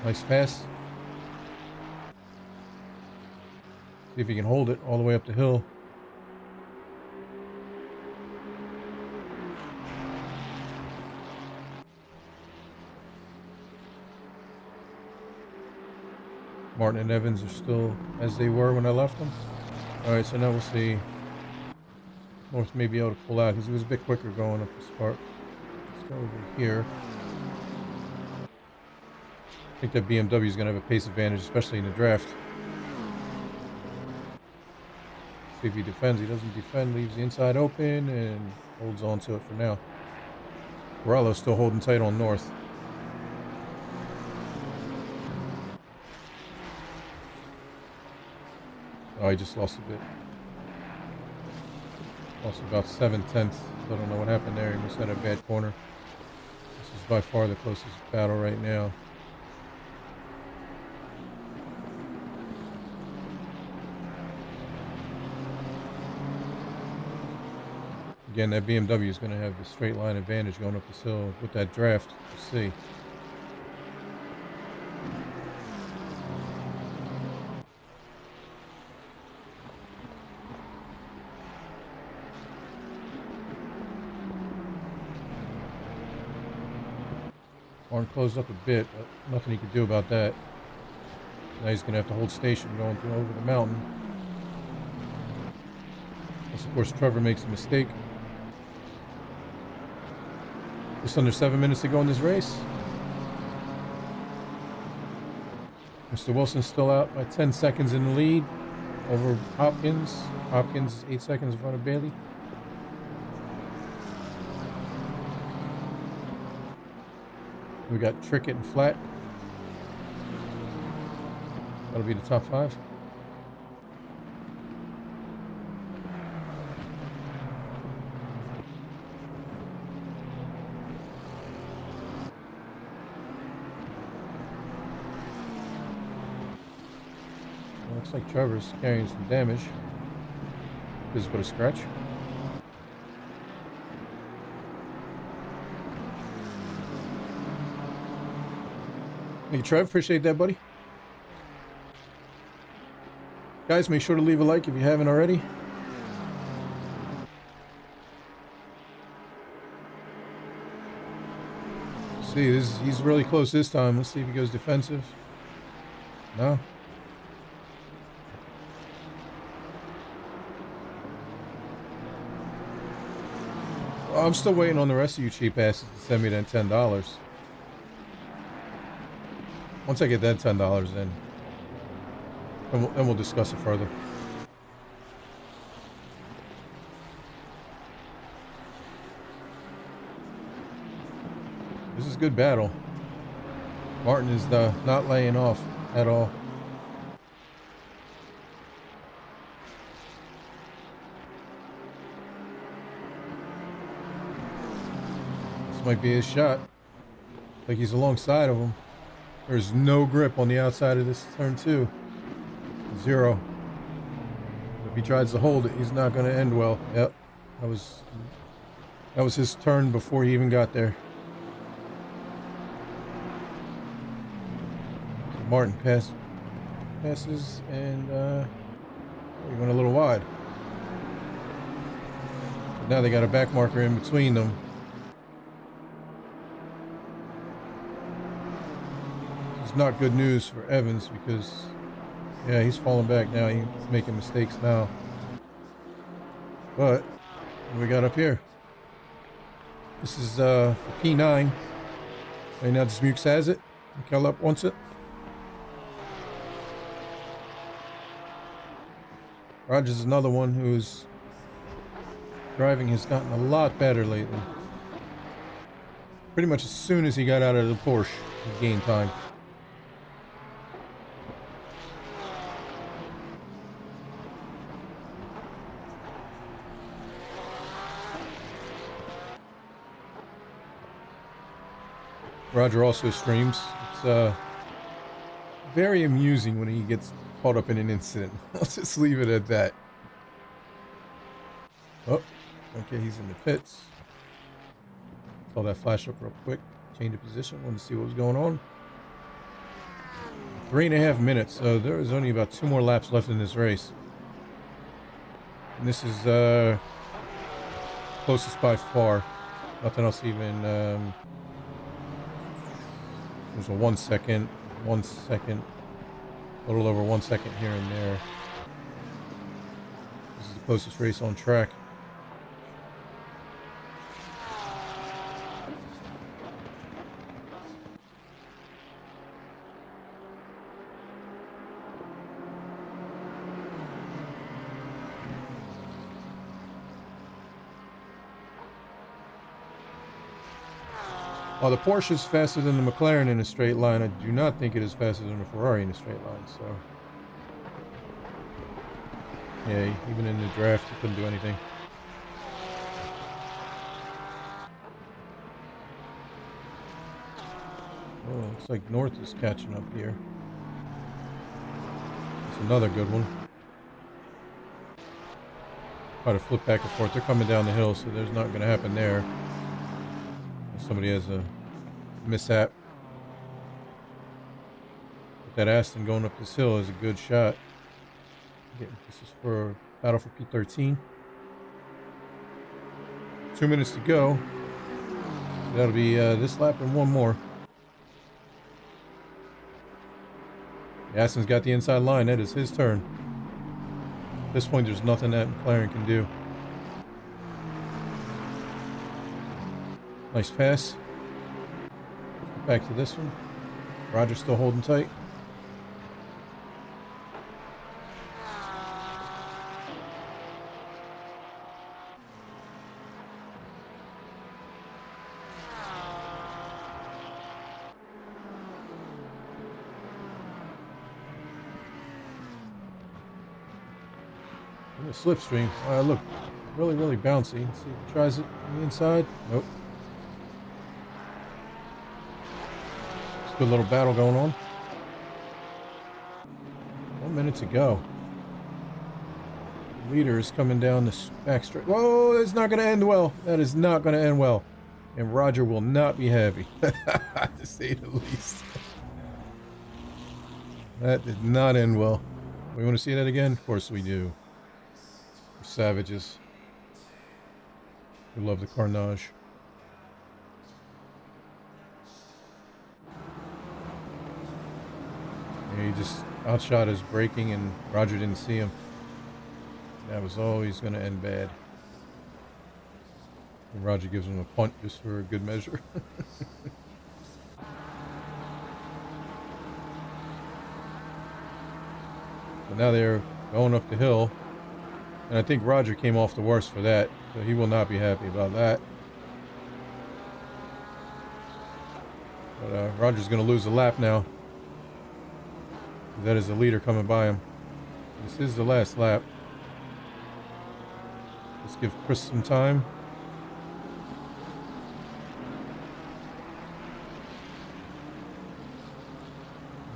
Nice pass. See if he can hold it all the way up the hill. Martin and Evans are still as they were when I left them. Alright, so now we'll see. North may be able to pull out because he was a bit quicker going up the spark. Let's go over here. I think that BMW is going to have a pace advantage, especially in the draft. See if he defends. He doesn't defend, leaves the inside open, and holds on to it for now. Corralo's still holding tight on North. Oh, he just lost a bit. Lost about 7/10. I don't know what happened there. He must have had a bad corner. This is by far the closest battle right now. Again, that BMW is going to have the straight line advantage going up this hill with that draft. We'll see. Horn closed up a bit, but nothing he could do about that. Now he's going to have to hold station going through over the mountain. Unless, of course, Trevor makes a mistake. Just under 7 minutes to go in this race. Mr. Wilson's still out by 10 seconds in the lead over Hopkins. Hopkins is 8 seconds in front of Bailey. We got Trickett and Flat. That'll be the top 5. Looks like Trevor's carrying some damage. This is but a scratch. Hey Trev, appreciate that, buddy. Guys, make sure to leave a like if you haven't already. See, he's really close this time. Let's see if he goes defensive. No. Well, I'm still waiting on the rest of you cheap asses to send me that $10. Once I get that $10, then we'll discuss it further. This is a good battle. Martin is not laying off at all. This might be his shot. Like he's alongside of him. There's no grip on the outside of this turn 2. 0. If he tries to hold it, he's not going to end well. Yep. That was his turn before he even got there. So Martin passes and he went a little wide. So now they got a back marker in between them. It's not good news for Evans because, yeah, he's falling back now. He's making mistakes now. But what do we got up here? This is for P9. Right now, Dismukes has it. Kellep wants it. Rogers is another one whose driving has gotten a lot better lately. Pretty much as soon as he got out of the Porsche, he gained time. Roger also streams. It's very amusing when he gets caught up in an incident. Let's just leave it at that. Oh, Okay, he's in the pits. Saw that flash up real quick. Change of position. Wanted to see what was going on. 3.5 minutes. So there is only about 2 more laps left in this race. And this is closest by far. Nothing else even. There's a 1 second, 1 second, a little over 1 second here and there. This is the closest race on track. While the Porsche is faster than the McLaren in a straight line, I do not think it is faster than the Ferrari in a straight line. So, yeah, even in the draft, you couldn't do anything. Oh, looks like North is catching up here. That's another good one. Try to flip back and forth. They're coming down the hill, so there's not going to happen there. Somebody has a mishap. But that Aston going up this hill is a good shot. Again, this is for battle for P13. 2 minutes to go. That'll be this lap and one more. Aston's got the inside line. That is his turn. At this point, there's nothing that McLaren can do. Nice pass. Back to this one. Roger's still holding tight. In the slipstream. Look, really, really bouncy. Let's see if he tries it on the inside. Nope. Good little battle going on. 1 minute to go. The leader is coming down this back straight. Whoa, it's not going to end well. That is not going to end well. And Roger will not be happy, to say the least. That did not end well. We want to see that again? Of course we do. We're savages. We love the carnage. He just outshot his braking and Roger didn't see him. That was always going to end bad. And Roger gives him a punt just for a good measure. But now they're going up the hill. And I think Roger came off the worst for that. So he will not be happy about that. But Roger's going to lose a lap now. That is the leader coming by him. This is the last lap. Let's give Chris some time.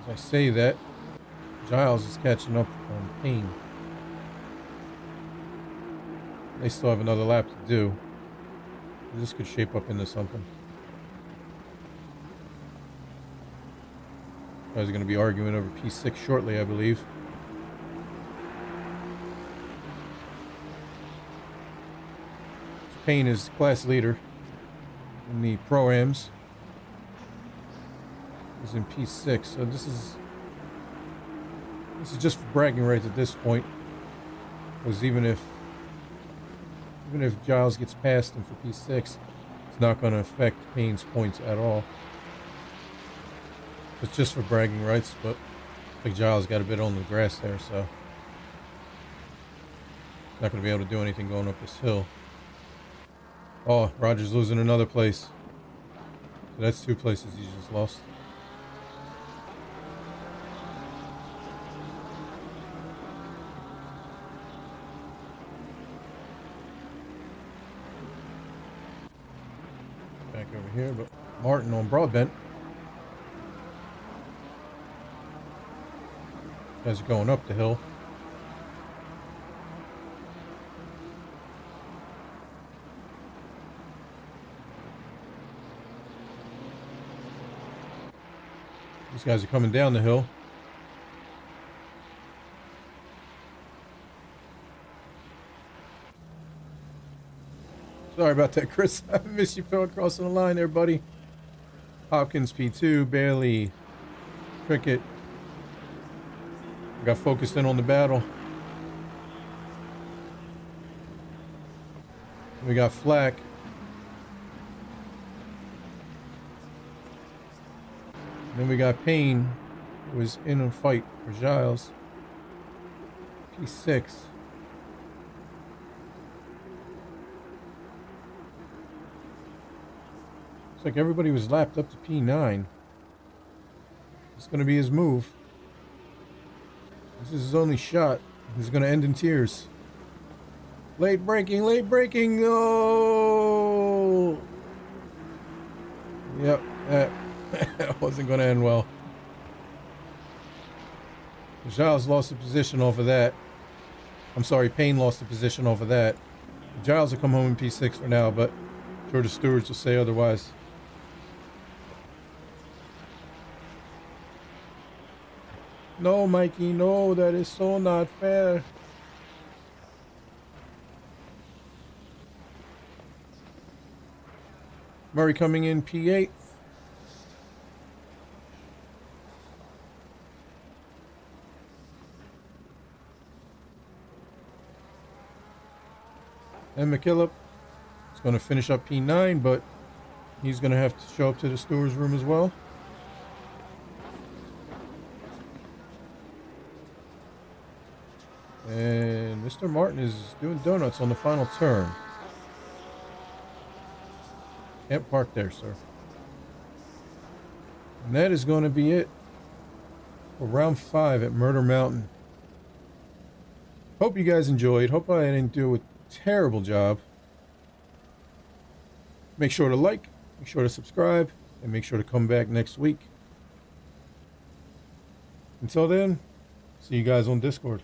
As I say that, Giles is catching up on Payne. They still have another lap to do. This could shape up into something. Guys are going to be arguing over P6 shortly, I believe. Payne is class leader in the Pro-Ams. He's in P6, so this is just for bragging rights at this point. Because even if Giles gets past him for P6, it's not going to affect Payne's points at all. It's just for bragging rights, but I think Giles got a bit on the grass there, so not going to be able to do anything going up this hill. Oh, Roger's losing another place. So that's 2 places he just lost. Back over here, but Martin on Broadbent. Guys are going up the hill. These guys are coming down the hill. Sorry about that, Chris. I missed you crossing the line there, buddy. Hopkins P2, Bailey, Cricket. I got focused in on the battle. We got Flack. Then we got Payne, who was in a fight for Giles. P6. Looks like everybody was lapped up to P9. It's going to be his move. This is his only shot. He's going to end in tears. Late braking, late braking. Oh! Yep, that wasn't going to end well. Giles lost the position off of that. I'm sorry, Payne lost the position off of that. Giles will come home in P6 for now, but I'm sure the stewards will say otherwise. No, Mikey, no, that is so not fair. Murray coming in P8. And McKillop is going to finish up P9, but he's going to have to show up to the steward's room as well. And Mr. Martin is doing donuts on the final turn. Can't park there, sir. And that is going to be it for round 5 at Murder Mountain. Hope you guys enjoyed. Hope I didn't do a terrible job. Make sure to like, make sure to subscribe, and make sure to come back next week. Until then, see you guys on Discord.